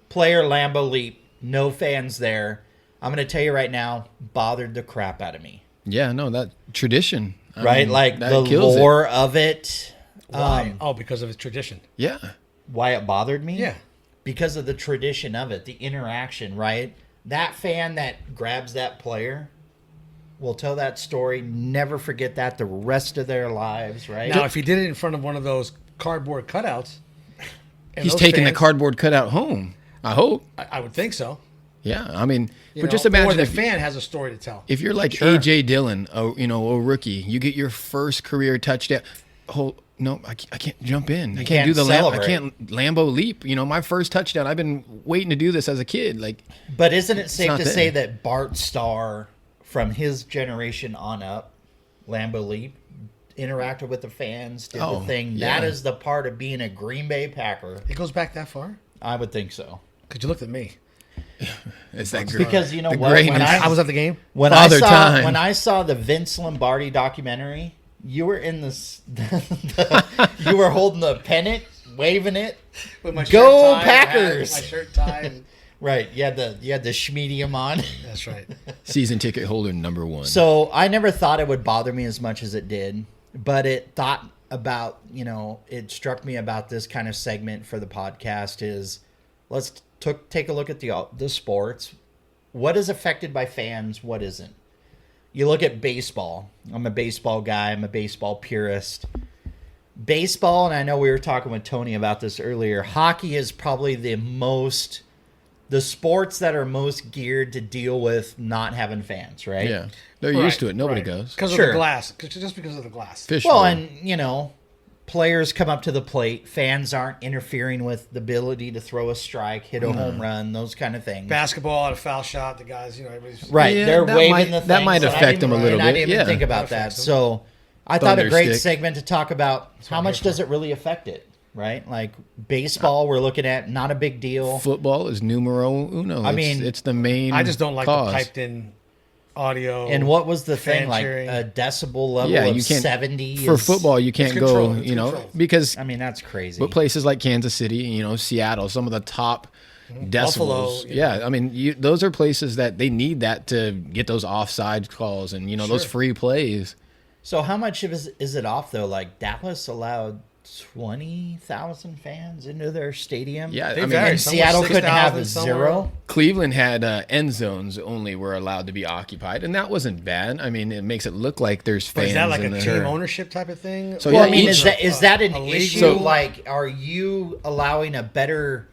S1: player Lambeau leap, no fans there. I'm going to tell you right now, bothered the crap out of me.
S3: Yeah, no, that tradition.
S1: Right? Like the lore of it.
S2: Why? Because of its tradition.
S3: Yeah.
S1: Why it bothered me?
S2: Yeah.
S1: Because of the tradition of it, the interaction, right? That fan that grabs that player will tell that story, never forget that the rest of their lives, right?
S2: Now, if he did it in front of one of those cardboard cutouts...
S3: He's taking the cardboard cutout home, I hope.
S2: I would think so.
S3: Yeah, I mean, just imagine
S2: the fan has a story to tell.
S3: If you're like A.J. Dillon, a rookie, you get your first career touchdown. No, I can't jump in. I can't do the I can't Lambeau leap. My first touchdown. I've been waiting to do this as a kid.
S1: But isn't it safe to say that Bart Starr, from his generation on up, Lambeau leap, interacted with the fans, did the thing. Yeah. That is the part of being a Green Bay Packer.
S2: It goes back that far?
S1: I would think so.
S2: Because you looked at me.
S3: It's that
S1: because you know what? When
S2: I was at the game.
S1: When I saw the Vince Lombardi documentary, you were in this. You were holding the pennant, waving it.
S2: With my
S1: Go shirt Packers!
S2: My shirt tie.
S1: Right, you had the Schmedium on.
S2: That's right.
S3: Season ticket holder number 1.
S1: So I never thought it would bother me as much as it did, but it struck me about this kind of segment for the podcast is let's take a look at the sports. What is affected by fans? What isn't? You look at baseball. I'm a baseball guy. I'm a baseball purist. Baseball, and I know we were talking with Tony about this earlier, hockey is probably the sports that are most geared to deal with not having fans, right?
S3: Yeah. They're used to it. Nobody goes.
S2: Because of the glass. Just because of the glass.
S1: And, players come up to the plate. Fans aren't interfering with the ability to throw a strike, hit a home run, those kind of things.
S2: Basketball at a foul shot, the guys, everybody's...
S1: Right, they're waving the things.
S3: That might affect them a little bit.
S1: I didn't even think about that. So I thought a great segment to talk about how much does it really affect it, right? Like baseball, we're looking at, not a big deal.
S3: Football is numero uno. It's the main
S2: I just don't like
S3: cause.
S2: the piped-in audio.
S1: And what was the thing, like a decibel level of 70?
S3: For football, you can't go, because...
S1: I mean, that's crazy.
S3: But places like Kansas City, Seattle, some of the top decibels.
S2: Buffalo,
S3: yeah, I mean, those are places that they need that to get those offside calls and, those free plays.
S1: So how much is it off though? Like Dallas allowed 20,000 fans into their stadium.
S3: Yeah,
S1: I mean, and Seattle couldn't have zero.
S3: Cleveland had end zones only were allowed to be occupied, and that wasn't bad. I mean, it makes it look like there's fans.
S2: Is that like a team ownership type of thing?
S1: So well, I mean, is that an issue? So, like, are you allowing a better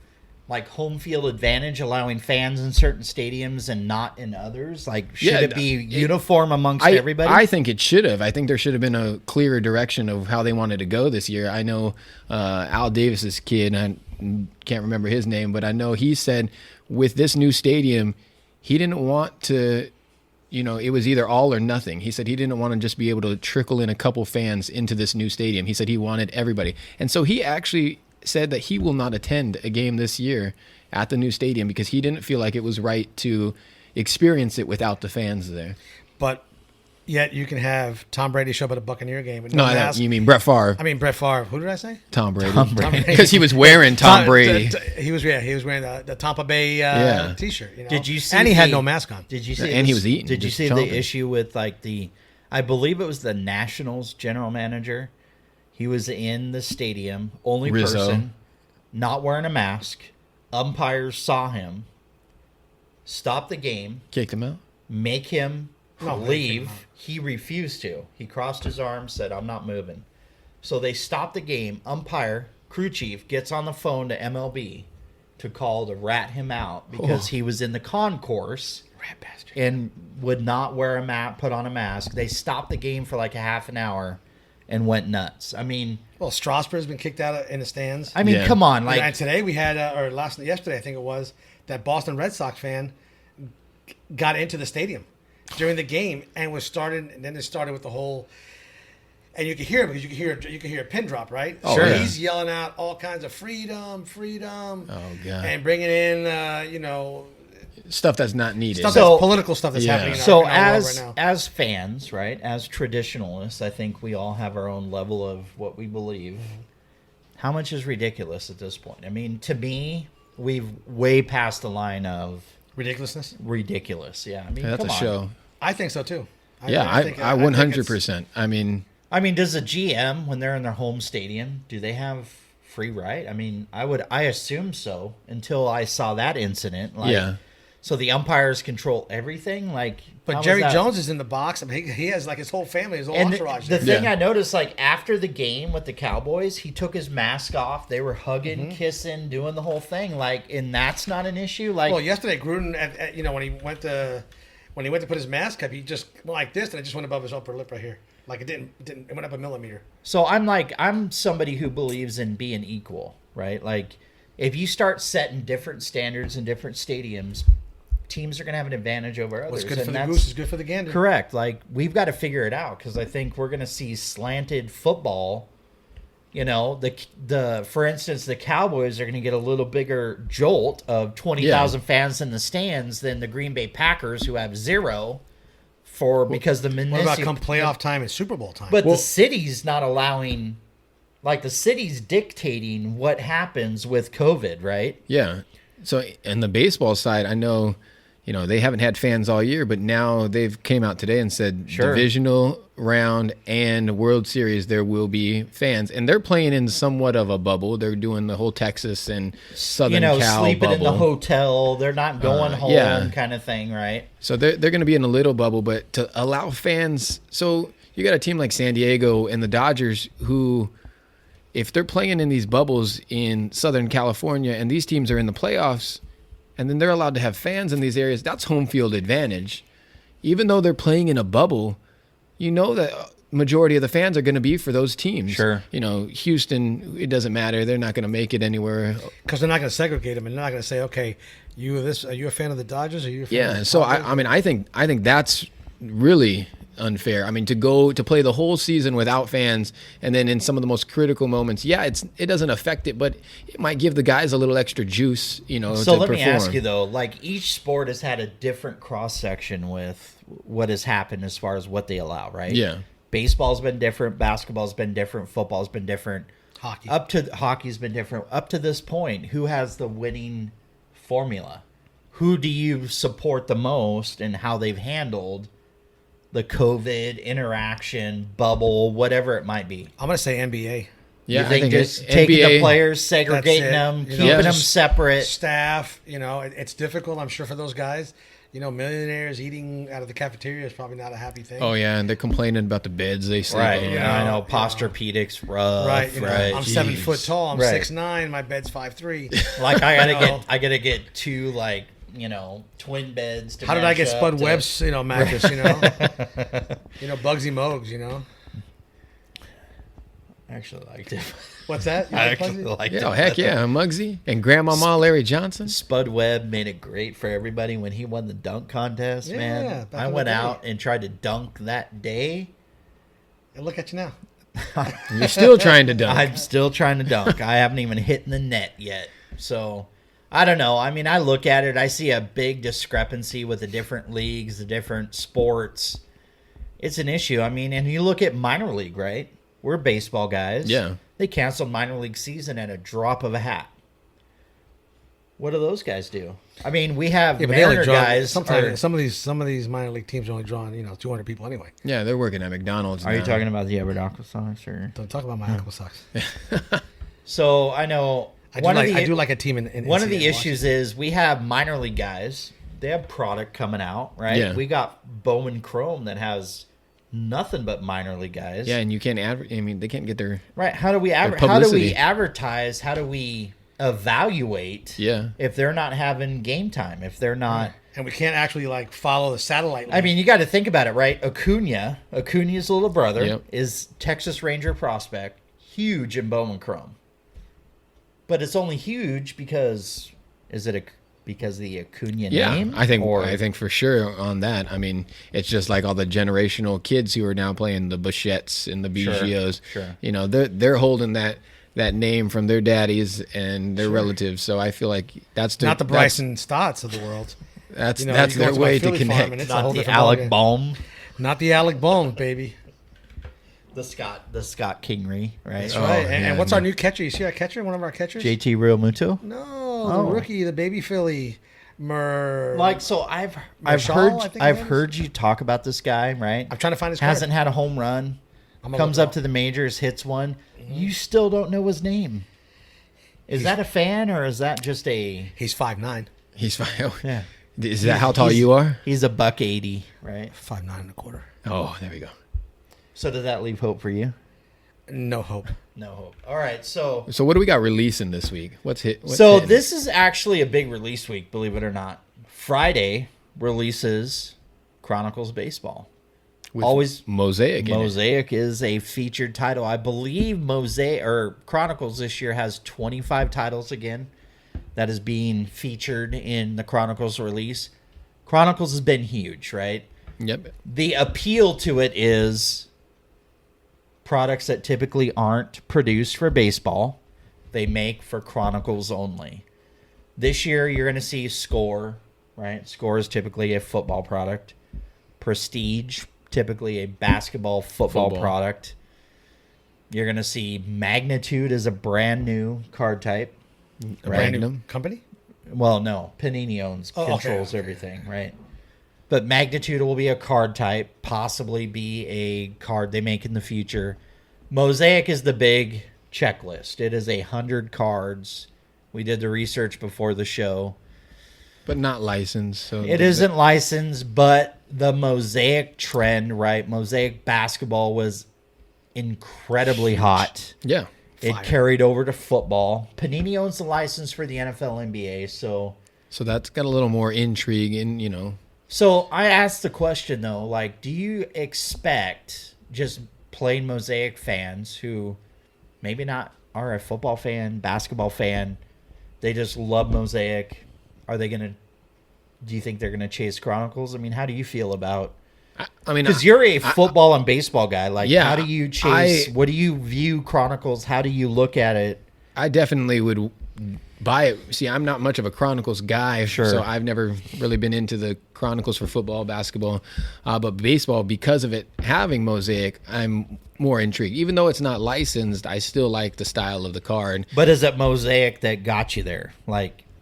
S1: like home field advantage, allowing fans in certain stadiums and not in others? Like, should it be uniform amongst everybody?
S3: I think it should have. I think there should have been a clearer direction of how they wanted to go this year. I know Al Davis's kid, I can't remember his name, but I know he said with this new stadium, he didn't want to, it was either all or nothing. He said he didn't want to just be able to trickle in a couple fans into this new stadium. He said he wanted everybody. And so he actually said that he will not attend a game this year at the new stadium because he didn't feel like it was right to experience it without the fans there.
S2: But yet you can have Tom Brady show up at a Buccaneer game. With
S3: you mean Brett Favre.
S2: I mean Brett Favre. Who did I say?
S3: Tom Brady. Because he was wearing Tom Brady.
S2: He was wearing the Tampa Bay T-shirt.
S1: Did you see?
S2: And he had no mask on.
S1: Did you see?
S3: And he was eating.
S1: Did you see the issue with like I believe it was the Nationals general manager. He was in the stadium, only person, not wearing a mask. Umpires saw him, stop the game,
S3: kicked him out,
S1: make him leave. He refused to. He crossed his arms, said, "I'm not moving." So they stopped the game. Umpire, crew chief, gets on the phone to MLB to rat him out because he was in the concourse and would not wear a mask, put on a mask. They stopped the game for like a half an hour and went nuts. I mean,
S2: well, Strasburg's been kicked out in the stands.
S1: I mean, come on, like,
S2: and today we had, yesterday I think it was, that Boston Red Sox fan got into the stadium during the game and then it started with the whole, and you could hear it because you could hear a pin drop, right?
S3: Oh, sure.
S2: He's yelling out all kinds of freedom.
S3: Oh God!
S2: And bringing in,
S3: stuff that's not needed.
S2: Political stuff that's happening. In our world right now.
S1: As fans, right, as traditionalists, I think we all have our own level of what we believe. Mm-hmm. How much is ridiculous at this point? I mean, to me, we've way past the line of
S2: ridiculousness.
S1: Ridiculous, yeah. I mean,
S3: that's a show.
S2: I think so too.
S3: I 100%. I mean,
S1: does a GM when they're in their home stadium, do they have free right? I mean, I assume so until I saw that incident. So the umpires control everything,
S2: But Jerry Jones is in the box. I mean, he has like his whole family, his whole entourage.
S1: The thing I noticed, like after the game with the Cowboys, he took his mask off. They were hugging, kissing, doing the whole thing. And that's not an issue. Well,
S2: yesterday Gruden, when he went to put his mask up, he just went like this, and it just went above his upper lip right here. Like it went up a millimeter.
S1: So I'm somebody who believes in being equal, right? Like if you start setting different standards in different stadiums, teams are going to have an advantage over others.
S2: What's good for the goose is good for the gander.
S1: Correct. Like, we've got to figure it out because I think we're going to see slanted football. For instance, the Cowboys are going to get a little bigger jolt of 20,000 fans in the stands than the Green Bay Packers, who have zero. Because the
S2: What about come playoff time and Super Bowl time?
S1: But the city's not allowing, the city's dictating what happens with COVID, right?
S3: Yeah. So, on the baseball side, I know. They haven't had fans all year, but now they've came out today and said divisional round and World Series, there will be fans. And they're playing in somewhat of a bubble. They're doing the whole Texas and Southern Cal
S1: sleeping
S3: bubble.
S1: In the hotel. They're not going home kind of thing, right?
S3: So they're going to be in a little bubble, but to allow fans. So you got a team like San Diego and the Dodgers who, if they're playing in these bubbles in Southern California and these teams are in the playoffs, and then they're allowed to have fans in these areas, that's home field advantage. Even though they're playing in a bubble, that majority of the fans are going to be for those teams.
S1: Sure.
S3: Houston, it doesn't matter. They're not going to make it anywhere.
S2: Because they're not going to segregate them. And they're not going to say, okay, are you a fan of the Dodgers? Or are you a fan of the
S3: so I think that's really unfair. I mean, to play the whole season without fans, and then in some of the most critical moments, it doesn't affect it, but it might give the guys a little extra juice,
S1: So let me ask you though, each sport has had a different cross section with what has happened as far as what they allow, right?
S3: Yeah.
S1: Baseball's been different, basketball's been different, football's been different, hockey's been different. Up to this point, who has the winning formula? Who do you support the most and how they've handled the COVID interaction bubble, whatever it might be?
S2: I'm going to say NBA.
S1: Yeah, you think just taking
S3: NBA,
S1: the players, segregating them, keeping them separate.
S2: Staff, it's difficult, I'm sure, for those guys. Millionaires eating out of the cafeteria is probably not a happy thing.
S3: Oh, yeah, and they're complaining about the beds they sleep
S1: on.
S3: Right,
S1: I know. Posturepedic's rough. Right.
S2: I'm 7 foot tall. I'm 6'9". My bed's 5'3".
S1: Like, I gotta get two, like, twin beds.
S2: How did I get Spud Webb's, mattress, Bugsy Mogs,
S1: I actually liked it.
S2: What's that?
S1: I actually liked it.
S3: Oh, heck yeah. Muggsy and Grandmama Larry Johnson.
S1: Spud Webb made it great for everybody when he won the dunk contest, man. I went out and tried to dunk that day.
S2: And look at you now.
S3: You're still trying to dunk.
S1: I'm still trying to dunk. I haven't even hit in the net yet. So, I don't know. I mean, I look at it. I see a big discrepancy with the different leagues, the different sports. It's an issue. I mean, and you look at minor league, right? We're baseball guys.
S3: Yeah.
S1: They canceled minor league season at a drop of a hat. What do those guys do? I mean, we have Mariner guys.
S2: Sometimes some of these minor league teams are only drawing 200 people anyway.
S3: Yeah, they're working at McDonald's.
S1: Are you talking about the Everett Aqua Sox or?
S2: Don't talk about my Aqua Sox.
S1: So I know
S2: I do like a team in
S1: one of the issues is we have minor league guys. They have product coming out, right?
S3: Yeah.
S1: We got Bowman Chrome that has nothing but minor league guys.
S3: Yeah, and you can't they can't get their
S1: right. How do we advertise? How do we evaluate?
S3: Yeah.
S1: If they're not having game time, if they're not,
S2: and we can't actually follow the satellite.
S1: I mean, you got to think about it, right? Acuna's little brother is Texas Ranger prospect, huge in Bowman Chrome, but it's only huge because because of the Acuna name?
S3: I think for sure on that. I mean, it's just like all the generational kids who are now playing the Bichettes and the Bigios.
S1: Sure.
S3: They're holding that name from their daddies and their relatives. So I feel like that's
S2: not the Bryson Stotts of the world.
S3: That's their way to connect.
S1: Not the Alec Bohm.
S2: Not the Alec Bohm, baby.
S1: The Scott Kingery, right?
S2: That's right. And what's our new catcher? You see our catcher? One of our catchers?
S1: JT Realmuto?
S2: No, the rookie, the baby Philly.
S1: I've heard you talk about this guy, right?
S2: I'm trying to find his card.
S1: Hasn't had a home run. Comes up to the majors, hits one. Mm-hmm. You still don't know his name. Is that a fan or is that just a?
S2: He's 5'9".
S3: He's 5'9".
S1: Yeah.
S3: Is that how tall you are?
S1: He's $180, right?
S2: 5'9.25".
S3: Oh, there we go.
S1: So does that leave hope for you?
S2: No hope.
S1: No hope. All right, so
S3: what do we got releasing this week?
S1: This is actually a big release week, believe it or not. Friday releases Chronicles Baseball.
S3: With
S1: always
S3: Mosaic.
S1: Mosaic is a featured title. I believe Chronicles this year has 25 titles again that is being featured in the Chronicles release. Chronicles has been huge, right?
S3: Yep.
S1: The appeal to it is products that typically aren't produced for baseball. They make for Chronicles only. This year, you're going to see Score, right? Score is typically a football product. Prestige, typically a basketball, football product. You're going to see Magnitude as a brand new card type.
S2: A brand new company?
S1: Well, no. Panini controls everything, right? But Magnitude will be a card type, possibly be a card they make in the future. Mosaic is the big checklist. It is 100 cards. We did the research before the show.
S3: But not licensed. So
S1: it isn't licensed, but the Mosaic trend, right? Mosaic basketball was incredibly hot.
S3: Yeah.
S1: It carried over to football. Panini owns the license for the NFL, NBA, so
S3: that's got a little more intrigue in,
S1: So I asked the question, though, do you expect just plain Mosaic fans who maybe not are a football fan, basketball fan, they just love Mosaic, do you think they're going to chase Chronicles? I mean, how do you feel about because you're a football and baseball guy. How do you chase? What do you view Chronicles? How do you look at it?
S3: I definitely would buy it. See, I'm not much of a Chronicles guy, so I've never really been into the Chronicles for football, basketball. But baseball, because of it having Mosaic, I'm more intrigued. Even though it's not licensed, I still like the style of the card.
S1: But is it Mosaic that got you there?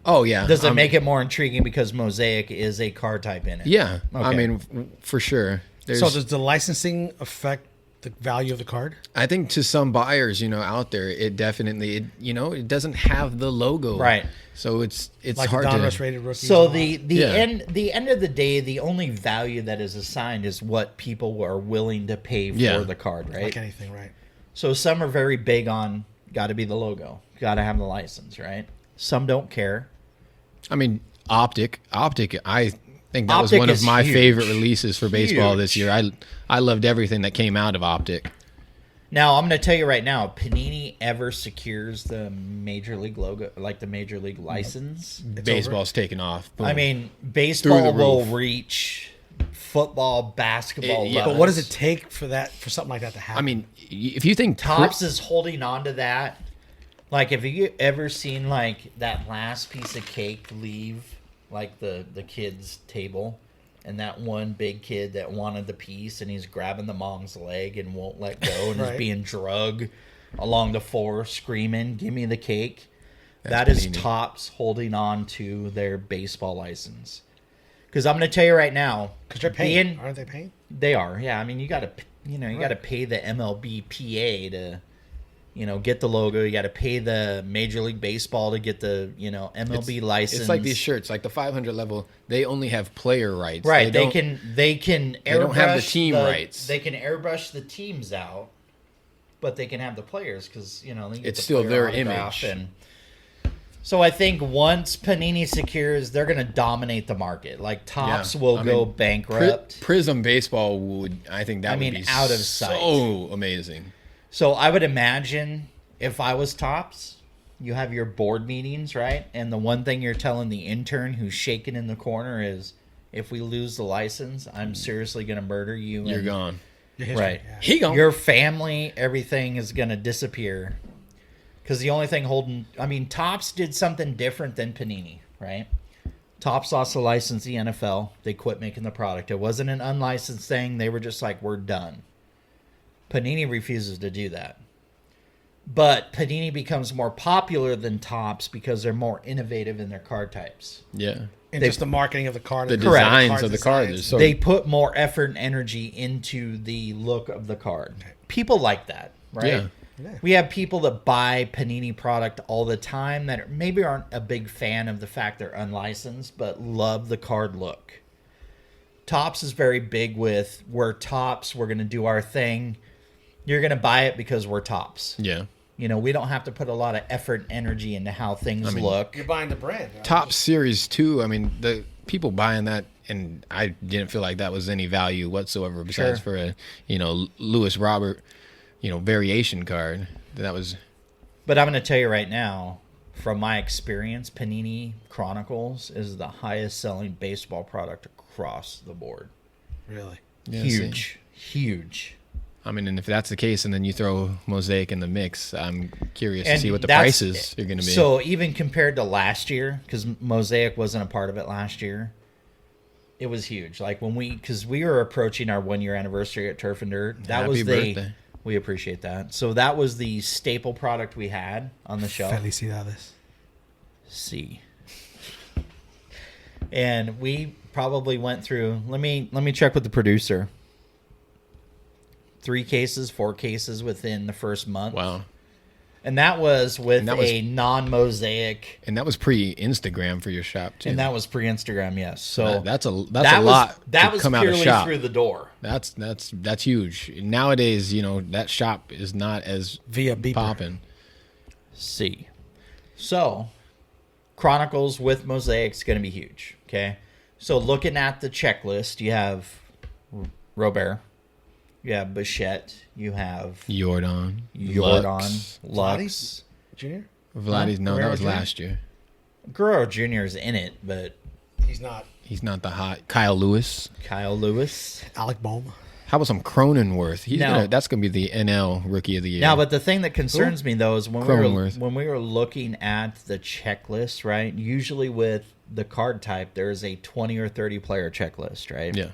S3: Oh, yeah.
S1: Does it make it more intriguing because Mosaic is a card type in it?
S3: Yeah. Okay. I mean, for sure.
S2: So does the licensing affect the value of the card?
S3: I think to some buyers, out there, it definitely, it doesn't have the logo.
S1: Right.
S3: So it's
S2: like
S3: hard
S2: Donruss rated rookies.
S1: So the end of the day, the only value that is assigned is what people are willing to pay for the card, right?
S2: Like anything, right?
S1: So some are very big on got to be the logo, got to have the license, right? Some don't care.
S3: I mean, Optic, I think that was one of my favorite releases for baseball this year. I loved everything that came out of Optic.
S1: Now, I'm going to tell you right now, Panini ever secures the Major League logo, like the Major League license.
S3: Baseball's taken off. Boom.
S1: I mean, baseball will reach football, basketball.
S2: But what does it take for something like that to happen?
S3: I mean, if you think
S1: Topps is holding on to that, like, have you ever seen like that last piece of cake leave, like the kid's table? And that one big kid that wanted the piece, and he's grabbing the mom's leg and won't let go, and
S2: right.
S1: is being drugged along the floor, screaming, "Give me the cake!" That is Topps holding on to their baseball license. Because I'm going to tell you right now,
S2: because they're paying, aren't they paying?
S1: They are, yeah. I mean, you got to, got to pay the MLBPA to. Get the logo. You got to pay the Major League Baseball to get the, MLB license.
S3: It's like these shirts, like the 500 level. They only have player rights.
S1: Right. They can. They don't
S3: have the team rights.
S1: They can airbrush the teams out, but they can have the players because
S3: it's still their image.
S1: And so I think once Panini secures, they're going to dominate the market. Like Topps will go bankrupt.
S3: Prism Baseball would. I think that would be
S1: out of sight.
S3: So amazing.
S1: So I would imagine if I was Topps, you have your board meetings, right? And the one thing you're telling the intern who's shaking in the corner is, if we lose the license, I'm seriously going to murder you.
S3: You're gone.
S1: Right.
S2: Yeah.
S3: He gone.
S1: Your family, everything is going to disappear. Because the only thing holding... I mean, Topps did something different than Panini, right? Topps lost the license to the NFL. They quit making the product. It wasn't an unlicensed thing. They were just like, we're done. Panini refuses to do that. But Panini becomes more popular than Topps because they're more innovative in their card types.
S3: Yeah.
S2: And just the marketing of the card.
S3: The designs of the card.
S1: They put more effort and energy into the look of the card. People like that, right?
S2: Yeah.
S1: We have people that buy Panini product all the time that maybe aren't a big fan of the fact they're unlicensed, but love the card look. Topps is very big with, we're Topps, we're going to do our thing. You're going to buy it because we're Topps.
S3: Yeah.
S1: We don't have to put a lot of effort and energy into how things look.
S2: You're buying the brand. Right?
S3: Topps Series 2, I mean, the people buying that, and I didn't feel like that was any value whatsoever besides for a, Lewis Robert, variation card. That was...
S1: But I'm going to tell you right now, from my experience, Panini Chronicles is the highest selling baseball product across the board.
S2: Really?
S3: Yeah,
S1: Huge.
S3: I mean, and if that's the case, and then you throw Mosaic in the mix, I'm curious to see what the prices are going to be.
S1: So even compared to last year, because Mosaic wasn't a part of it last year, it was huge. Like because we were approaching our 1 year anniversary at Turf and Dirt.
S3: Happy birthday.
S1: We appreciate that. So that was the staple product we had on the shelf.
S2: Felicidades.
S1: See. And we probably went through. Let me check with the producer. 3 cases, 4 cases within the first month.
S3: Wow.
S1: And that was with a non-Mosaic.
S3: And that was pre-Instagram for your shop, too.
S1: And that was pre-Instagram, yes. So
S3: that's a lot to come out of shop.
S1: Through the door.
S3: That's huge. Nowadays, that shop is not as
S2: via
S3: popping.
S1: See. So, Chronicles with Mosaic is going to be huge, okay? So, looking at the checklist, you have Robert. You have Bichette. You have
S3: Jordan.
S1: Lux.
S2: Jr.?
S3: Vladdy's, no, that was last year.
S1: Guerrero Jr. is in it, but
S2: he's not.
S3: He's not the hot. Kyle Lewis.
S2: Alec Bowman.
S3: How about some Cronenworth? That's going to be the NL Rookie of the Year.
S1: Now, but the thing that concerns me, though, is when we were looking at the checklist, right? Usually with the card type, there is a 20 or 30 player checklist, right?
S3: Yeah.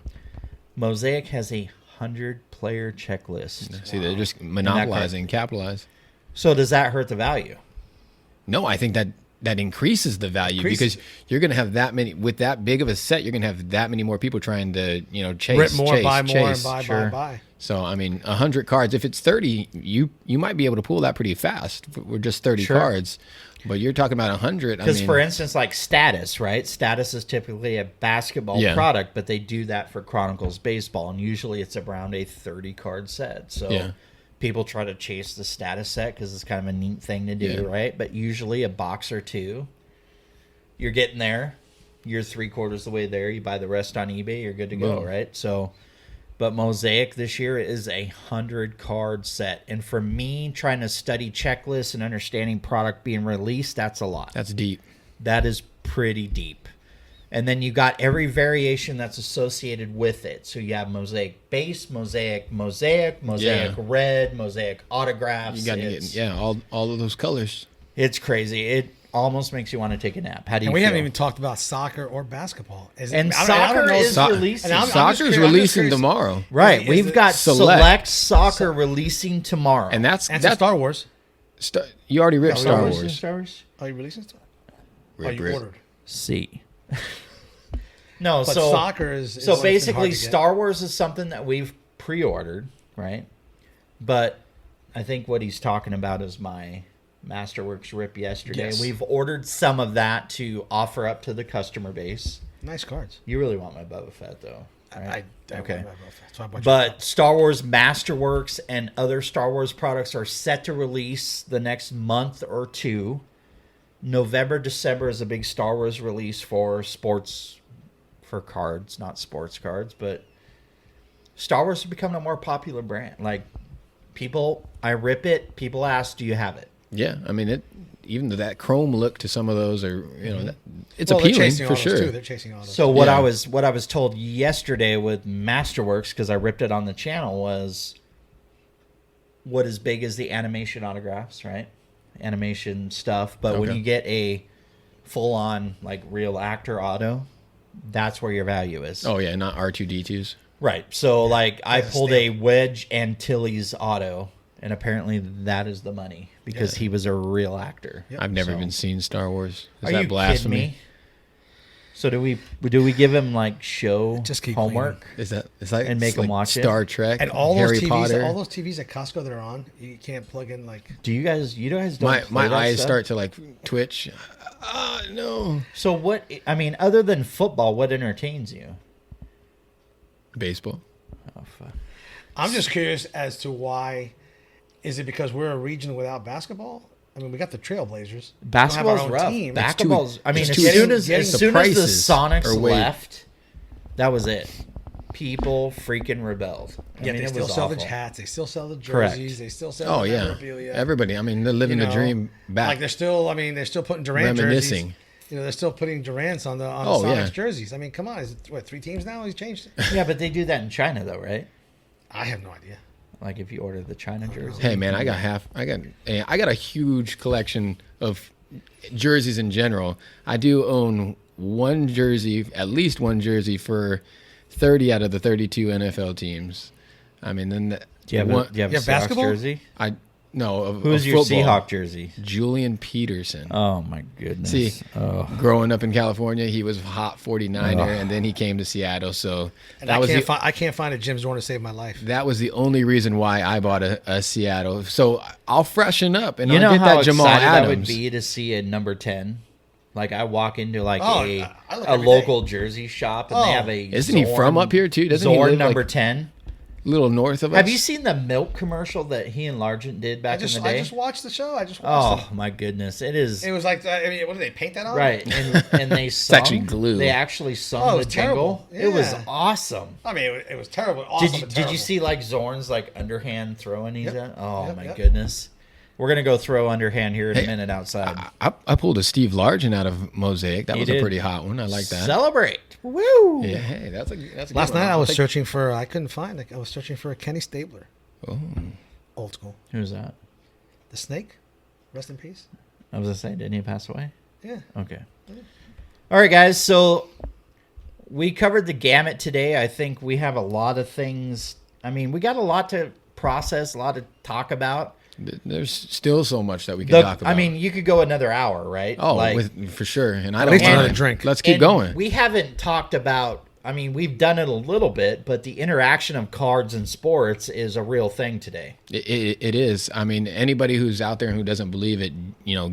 S1: Mosaic has a 100-player checklist.
S3: See, they're just monopolizing, capitalize.
S1: So does that hurt the value?
S3: No, I think that that increases the value because you're going to have that many with that big of a set. You're going to have that many more people trying to chase,
S2: rip more,
S3: chase,
S2: buy
S3: chase.
S2: more, and buy.
S3: So I mean, 100 cards. If it's 30, you might be able to pull that pretty fast. We're just 30 cards, but you're talking about 100.
S1: Because for instance, like Status, right? Status is typically a basketball product, but they do that for Chronicles Baseball, and usually it's around a 30 card set. So people try to chase the Status set because it's kind of a neat thing to do, right? But usually a box or two, you're getting there. You're 3/4 of the way there. You buy the rest on eBay, you're good to go, right? So, but Mosaic this year is a 100 card set. And for me, trying to study checklists and understanding product being released, that's a lot.
S3: That's deep.
S1: That is pretty deep. And then you got every variation that's associated with it. So you have Mosaic Base, Mosaic Red, Mosaic Autographs.
S3: You got to get all of those colors.
S1: It's crazy. It almost makes you want to take a nap. How do you
S2: And we
S1: feel?
S2: haven't even talked about soccer or basketball.
S1: Soccer is releasing.
S3: Soccer is releasing tomorrow.
S1: Right. We've got Select Soccer releasing tomorrow.
S2: And that's Star Wars.
S3: You already ripped Star Wars.
S2: Star Wars? Are you releasing Star Wars? You ordered?
S1: See. No,
S2: but
S1: so
S2: soccer is
S1: so basically Star Wars is something that we've pre-ordered, right? But I think what he's talking about is my Masterworks rip yesterday.
S2: Yes.
S1: We've ordered some of that to offer up to the customer base.
S2: Nice cards.
S1: You really want my Boba Fett though, right?
S2: I
S1: okay.
S2: So
S1: but Star Wars Masterworks and other Star Wars products are set to release the next month or two. November, December is a big Star Wars release for sports, for cards, not sports cards, but Star Wars is becoming a more popular brand. Like people, I rip it. People ask, "Do you have it?"
S3: Yeah, I mean even that chrome look to some of those are it's appealing for sure.
S2: Too. They're chasing all those.
S1: So what I was told yesterday with Masterworks, because I ripped it on the channel, was what is big is the animation autographs, right? Animation stuff, but when you get a full-on like real actor auto, that's where your value is.
S3: Oh yeah, not R2D2s.
S1: Right. So like I pulled a Wedge Antilles auto, and apparently that is the money because he was a real actor.
S3: Yep. I've never even seen Star Wars. Is
S1: Are
S3: that
S1: you
S3: blasphemy?
S1: kidding me? So do we give him like show homework?
S3: Is that it's like
S1: and make him watch
S3: Star Trek
S2: and all
S3: Harry
S2: those TVs,
S3: Potter.
S2: all those TVs at Costco that are on, you can't plug in like.
S1: Do you guys don't
S3: my eyes start to like twitch. No.
S1: So what? I mean, other than football, what entertains you?
S3: Baseball.
S1: Oh fuck.
S2: I'm just curious as to why. Is it because we're a region without basketball? I mean, we got the Trailblazers.
S1: Basketball's rough.
S2: Team.
S1: Basketball's. I mean, as soon as the Sonics left, that was it. People freaking rebelled.
S2: Yeah, they still sell the hats. They still sell the jerseys. They still sell the memorabilia.
S3: Everybody. I mean, they're living the dream back.
S2: Like they're still putting Durant jerseys. They're still putting Durant's on the Sonics jerseys. I mean, come on. Is it, 3 teams now? He's changed it.
S1: Yeah, but they do that in China though, right?
S2: I have no idea.
S1: Like if you order the China jersey.
S3: Hey man, I got a huge collection of jerseys in general. I do own one jersey, at least one jersey for 30 out of the 32 NFL teams. I mean, then
S1: do you have a basketball jersey?
S3: Who's
S1: your Seahawk jersey?
S3: Julian Peterson.
S1: Oh my goodness.
S3: See, growing up in California, he was a hot 49er, and then he came to Seattle. So
S2: I can't find a Jim Zorn to save my life.
S3: That was the only reason why I bought a Seattle. So I'll freshen up and I'll get
S1: how
S3: that Jamal
S1: excited
S3: Adams.
S1: I would be to see a number 10. Like I walk into like a
S2: look
S1: local jersey shop and they have a
S3: Isn't he from up here too? Doesn't
S1: Zorn
S3: he live
S1: number
S3: like
S1: 10?
S3: A little north of us?
S1: Have you seen the milk commercial that he and Largent did back in the day?
S2: I just watched the show. Oh
S1: my goodness, it is.
S2: It was like, what did they paint that on?
S1: Right, and they sung.
S3: It's actually glue.
S1: They actually sung the jingle.
S2: Yeah.
S1: It was awesome.
S2: I mean, it was terrible. Awesome,
S1: did you see like Zorn's like underhand throwing these at? Oh my goodness. We're going to go throw underhand here in a minute outside.
S3: I pulled a Steve Largent out of Mosaic. That was a pretty hot one. I like that.
S1: Celebrate. Woo!
S3: Yeah, hey, that's a
S2: Last night I was searching for, I couldn't find it. I was searching for a Kenny Stabler.
S3: Oh.
S2: Old school.
S1: Who's that?
S2: The Snake. Rest in peace.
S1: I was going to say, didn't he pass away?
S2: Yeah.
S1: Okay. Yeah. All right, guys. So we covered the gamut today. I think we have a lot of things. I mean, we got a lot to process, a lot to talk about.
S3: There's still so much that we can talk about.
S1: I mean, you could go another hour, right?
S3: Oh, for sure. And I don't want to drink. Let's keep going.
S1: We haven't talked about. I mean, we've done it a little bit, but the interaction of cards and sports is a real thing today.
S3: It is. I mean, anybody who's out there and who doesn't believe it,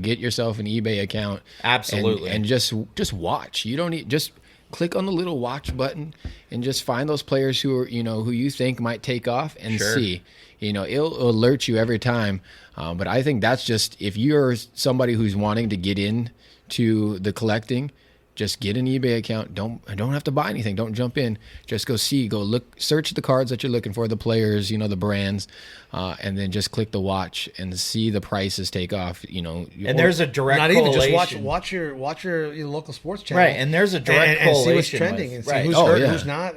S3: get yourself an eBay account.
S1: Absolutely.
S3: And just watch. You don't need just click on the little watch button and just find those players who are who you think might take off and see. It'll alert you every time. But I think that's just if you're somebody who's wanting to get into the collecting. Just get an eBay account. Don't have to buy anything. Don't jump in. Just go look, search the cards that you're looking for, the players, the brands, and then just click the watch and see the prices take off.
S1: And there's a direct
S2: not
S1: correlation.
S2: Even just watch your local sports channel,
S1: right? And there's a direct correlation.
S2: And see what's trending and see who's hurt, who's not,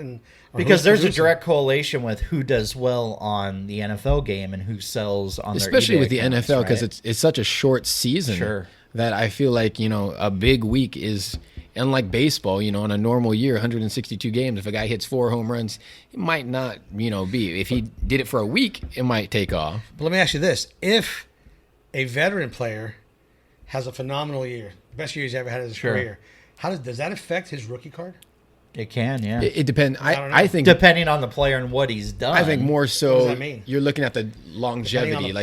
S1: because there's a direct correlation with who does well on the NFL game and who sells on
S3: especially
S1: their
S3: with the
S1: accounts,
S3: NFL because
S1: right?
S3: it's such a short season.
S1: Sure. That
S3: I feel like a big week is. Unlike baseball, in a normal year, 162 games, if a guy hits 4 home runs, it might not, be. If he did it for a week, it might take off.
S2: But let me ask you this. If a veteran player has a phenomenal year, best year he's ever had in his career, does that affect his rookie card?
S1: It can, yeah.
S3: It depends. I think
S1: depending on the player and what he's done.
S3: I think more so.
S2: What does that mean?
S3: You're looking at the longevity.
S1: If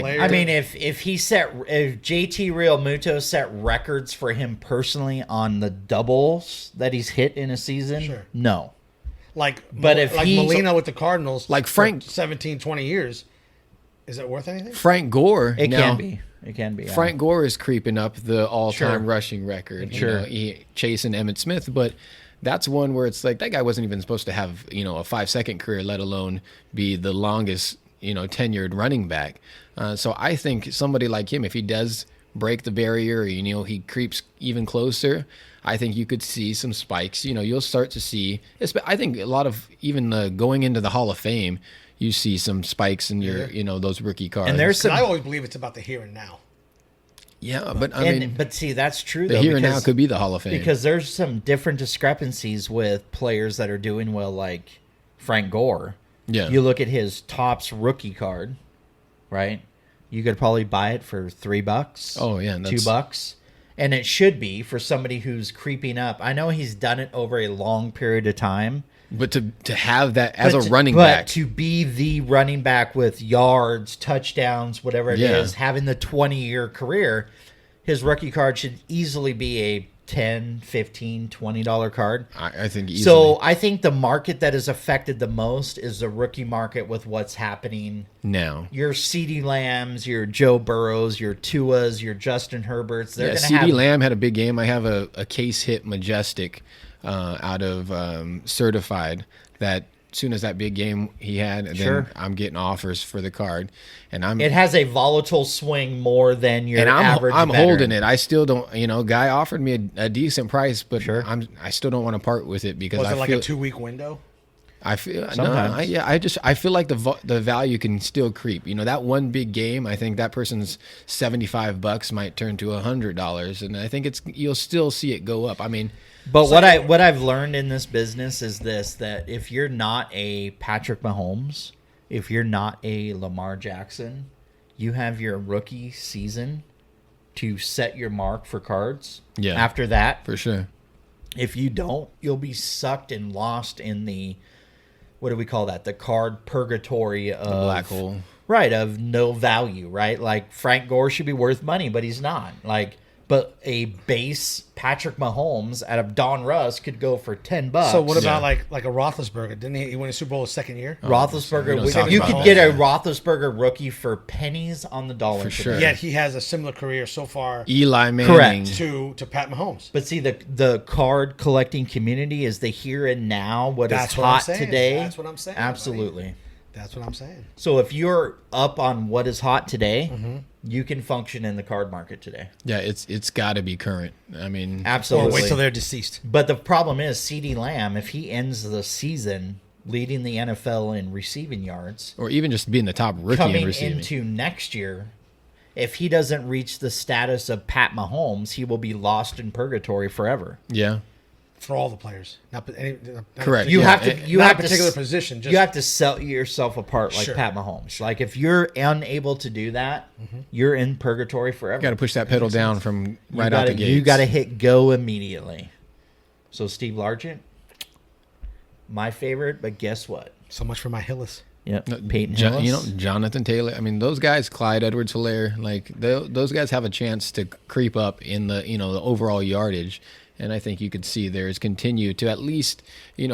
S1: JT Realmuto set records for him personally on the doubles that he's hit in a season, no.
S2: But if Molina with the Cardinals,
S3: like Frank,
S2: 17, 20 years, is that worth anything?
S3: Frank Gore,
S1: it can be. It can be.
S3: Frank Gore is creeping up the all-time rushing record. Chasing Emmitt Smith, but. That's one where it's like that guy wasn't even supposed to have, a 5-second career, let alone be the longest, tenured running back. So I think somebody like him, if he does break the barrier, he creeps even closer, I think you could see some spikes. You'll start to see, I think a lot of even going into the Hall of Fame, you see some spikes in your, those rookie cards.
S2: And I always believe it's about the here and now.
S3: Yeah, but
S1: see, that's true.
S3: The here and now could be the Hall of Fame
S1: because there's some different discrepancies with players that are doing well, like Frank Gore.
S3: Yeah,
S1: you look at his Topps rookie card, right? You could probably buy it for $3.
S3: Oh yeah,
S1: $2, and it should be for somebody who's creeping up. I know he's done it over a long period of time.
S3: But to have that as a running back.
S1: But to be the running back with yards, touchdowns, whatever it is, having the 20-year career, his rookie card should easily be a $10, $15, $20 card.
S3: I think easily.
S1: So I think the market that is affected the most is the rookie market with what's happening
S3: now.
S1: Your CeeDee Lambs, your Joe Burrows, your Tuas, your Justin Herberts. They're going to
S3: CeeDee Lamb had a big game. I have a case hit Majestic out of Certified that as soon as that big game he had, then I'm getting offers for the card, and
S1: it has a volatile swing more than your average.
S3: I'm holding it. I still don't. Guy offered me a decent price, but I still don't want to part with it because
S2: was it like a 2-week window?
S3: I feel I feel like the value can still creep. That one big game, I think that person's $75 might turn to $100, and I think you'll still see it go up. I mean.
S1: But what I've learned in this business is that if you're not a Patrick Mahomes, if you're not a Lamar Jackson, you have your rookie season to set your mark for cards.
S3: Yeah.
S1: After that,
S3: for sure.
S1: If you don't, you'll be sucked and lost in the, what do we call that? The card purgatory of
S3: the black hole.
S1: Right, of no value, right? Like Frank Gore should be worth money, but he's not. But a base Patrick Mahomes out of Don Russ could go for $10.
S2: So what about like a Roethlisberger? Didn't he win a Super Bowl his second year?
S1: Roethlisberger, you could get a Roethlisberger rookie for pennies on the dollar.
S3: For sure.
S2: Yet he has a similar career so far.
S3: Eli Manning.
S2: To Pat Mahomes.
S1: But see, the card collecting community is the here and now, what is hot today.
S2: That's what I'm saying.
S1: Absolutely.
S2: Buddy. That's what I'm saying.
S1: So if you're up on what is hot today, you can function in the card market today.
S3: Yeah, it's got to be current. I mean,
S1: absolutely.
S2: Or wait till they're deceased.
S1: But the problem is CeeDee Lamb, if he ends the season leading the NFL in receiving yards,
S3: or even just being the top rookie in receiving,
S1: coming into next year, if he doesn't reach the status of Pat Mahomes, he will be lost in purgatory forever.
S3: Yeah.
S2: for all the players, not
S3: correct.
S1: You have to. You have
S2: a particular position. Just,
S1: you have to sell yourself apart like Pat Mahomes. Like if you're unable to do that, you're in purgatory forever.
S3: You got to push that pedal down from right out the gate.
S1: You got to hit go immediately. So Steve Largent, my favorite, but guess what?
S2: So much for my Hillis.
S1: Yep. Peyton Hillis.
S3: You know, Jonathan Taylor. I mean, those guys, Clyde Edwards-Helaire, like those guys have a chance to creep up in the the overall yardage. And I think you could see theirs continue to at least,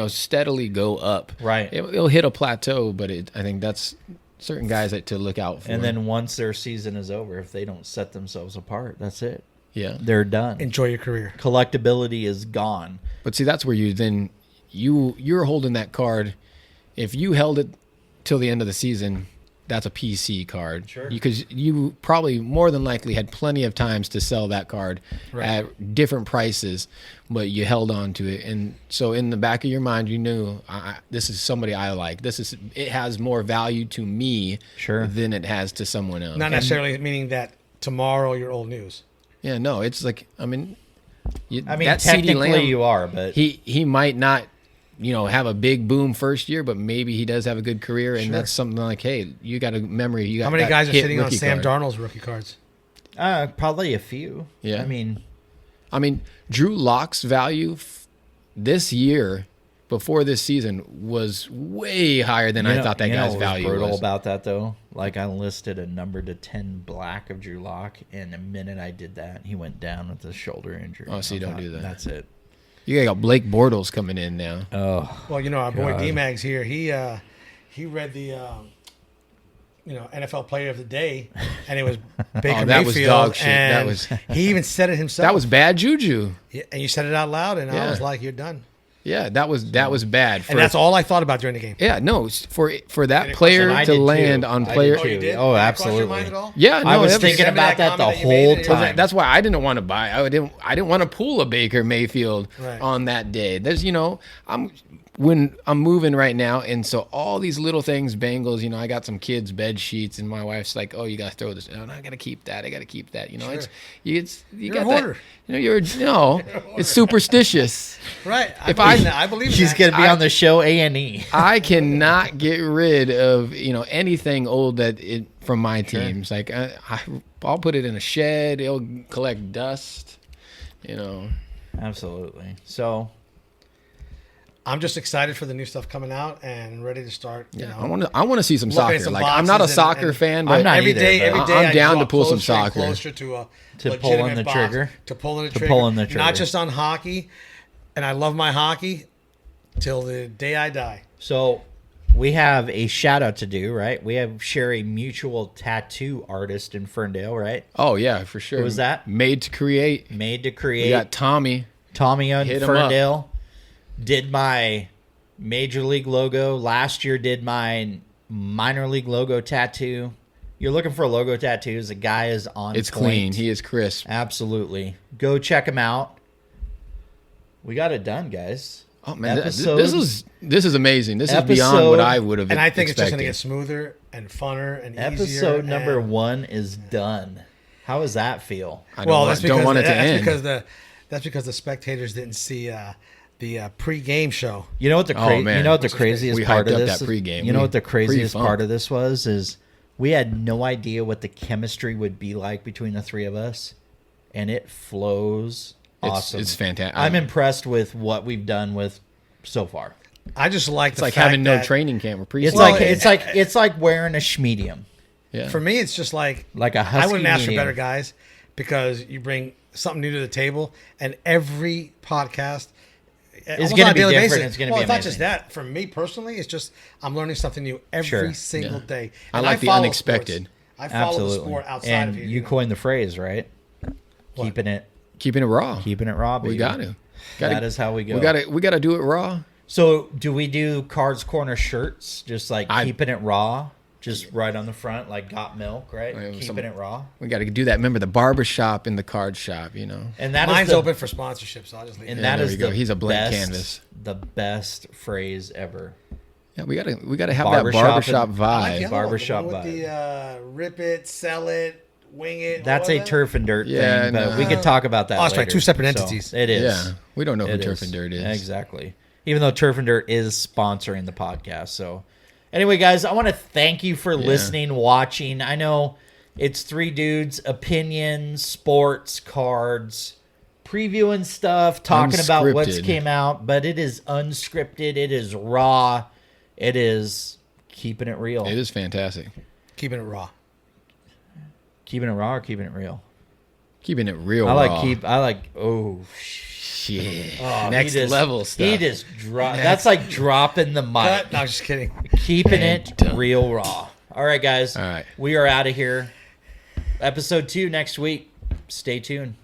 S3: steadily go up.
S1: Right.
S3: It'll hit a plateau, but I think that's certain guys to look out for.
S1: And then once their season is over, if they don't set themselves apart, that's it.
S3: Yeah.
S1: They're done.
S2: Enjoy your career.
S1: Collectability is gone.
S3: But see, that's where you're holding that card. If you held it till the end of the season, that's a PC card.
S1: Sure.
S3: Because you probably more than likely had plenty of times to sell that card at different prices, but you held on to it. And so in the back of your mind, you knew this is somebody I like. It has more value to me than it has to someone else.
S2: Not necessarily meaning that tomorrow you're old news.
S3: Yeah, no, it's like, that
S1: technically you are, but
S3: he might not have a big boom first year, but maybe he does have a good career, and that's something like, hey, you got a memory. You got
S2: how many guys are sitting on Sam
S3: card.
S2: Darnold's rookie cards?
S1: Probably a few.
S3: Yeah.
S1: I mean,
S3: Drew Lock's value this year, before this season, was way higher than I thought that guy's value was.
S1: Brutal about that though. Like I listed a number to 10 black of Drew Lock, and the minute I did that, he went down with a shoulder injury.
S3: Oh, so you don't do that.
S1: That's it.
S3: You got Blake Bortles coming in now.
S1: Oh,
S2: well, our boy D-Mags here. He read the NFL Player of the Day, and it was Baker
S3: that
S2: Mayfield.
S3: Was dog shit.
S2: And he even said it himself.
S3: That was bad juju.
S2: Yeah, and you said it out loud, and I was like, "You're done."
S3: Yeah, that was bad.
S2: And that's all I thought about during the game.
S3: Yeah, no, for that player to land on player.
S1: Oh, absolutely.
S3: Yeah, no,
S1: I was thinking about that the whole time.
S3: That's why I didn't want to buy. I didn't want to pull a Baker Mayfield on that day. There's when I'm moving right now, and so all these little things, Bengals. I got some kids' bed sheets, and my wife's like, "Oh, you got to throw this. Oh, no, I got to keep that. I got to keep that." You
S2: you're
S3: got
S2: a hoarder.
S3: That. It's superstitious.
S2: Right. I believe
S1: she's going to be on the show A&E.
S3: I cannot get rid of anything old from my teams. Like I'll put it in a shed. It'll collect dust.
S1: Absolutely. So.
S2: I'm just excited for the new stuff coming out and ready to start.
S3: I want to see some soccer. Like I'm not a soccer fan, but
S2: every day
S3: I'm down to pull some soccer.
S2: Closer to
S1: pulling the trigger.
S2: To pulling the trigger. Not just on hockey, and I love my hockey till the day I die.
S1: So we have a shout out to do, right? We share a mutual tattoo artist in Ferndale, right?
S3: Oh yeah, for sure.
S1: Who was that?
S3: Made to create.
S1: We
S3: got Tommy
S1: on Ferndale. Did my major league logo last year, did my minor league logo tattoo. You're looking for logo tattoos, the guy is on
S3: it's
S1: point.
S3: Clean, he is crisp.
S1: Absolutely, go check him out. We got it done, guys.
S3: Oh man, this is amazing. This is beyond what I would have
S2: and I think
S3: expected.
S2: It's just going to get smoother and funner and easier.
S1: Episode number 1 is done. How does that feel?
S3: Don't want it to end.
S2: That's because the spectators didn't see the pre-game show.
S1: You know what the craziest part of this?
S3: That pre-game.
S1: You know what the craziest part of this was? Is we had no idea what the chemistry would be like between the three of us, and it flows awesome.
S3: It's fantastic.
S1: I'm impressed with what we've done with so far.
S2: I just like
S3: it's like having no training camp or pre.
S1: It's like wearing a schmedium.
S2: Yeah. For me, it's just like
S1: a husky
S2: I wouldn't ask for
S1: medium.
S2: better guys because you bring something new to the table, and every podcast.
S1: It's going to be different. It's going to be amazing.
S2: It's not just that. For me personally, it's just I'm learning something new every single day.
S3: And I like the unexpected.
S2: I follow the sport outside of here.
S1: And you coined the phrase, right?
S2: What?
S3: Keeping it raw.
S1: Keeping it raw, baby.
S3: We got to.
S1: That is how we go.
S3: We got to do it raw.
S1: So, do we do Kards Korner shirts? Just like keeping it raw? Just right on the front, like got milk, right? Keeping it raw.
S3: We got to do that. Remember the barber shop and the card shop,
S1: And that
S2: mine's open for sponsorship, so I'll just leave.
S1: And that is
S3: he's a blank canvas.
S1: The best phrase ever.
S3: Yeah, we gotta have that barbershop vibe.
S1: Barbershop
S2: vibe.
S1: With
S2: the rip it, sell it, wing it.
S1: That's a turf and dirt thing, but we could talk about that.
S2: That's right. Two separate entities.
S1: So it is.
S3: Yeah, we don't know who turf and dirt is
S1: exactly. Even though turf and dirt is sponsoring the podcast. So, anyway, guys, I want to thank you for listening, watching. I know it's three dudes, opinions, sports, cards, previewing stuff, talking about what's came out, but it is unscripted. It is raw. It is keeping it real.
S3: It is fantastic.
S2: Keeping it raw.
S1: Keeping it raw or keeping it real?
S3: Keeping it real.
S1: Oh
S3: shit! Oh, next level stuff.
S1: He just dropped. That's like dropping the mic.
S2: No, just kidding.
S1: Keeping it real raw. All right, guys.
S3: All right.
S1: We are out of here. Episode 2 next week. Stay tuned.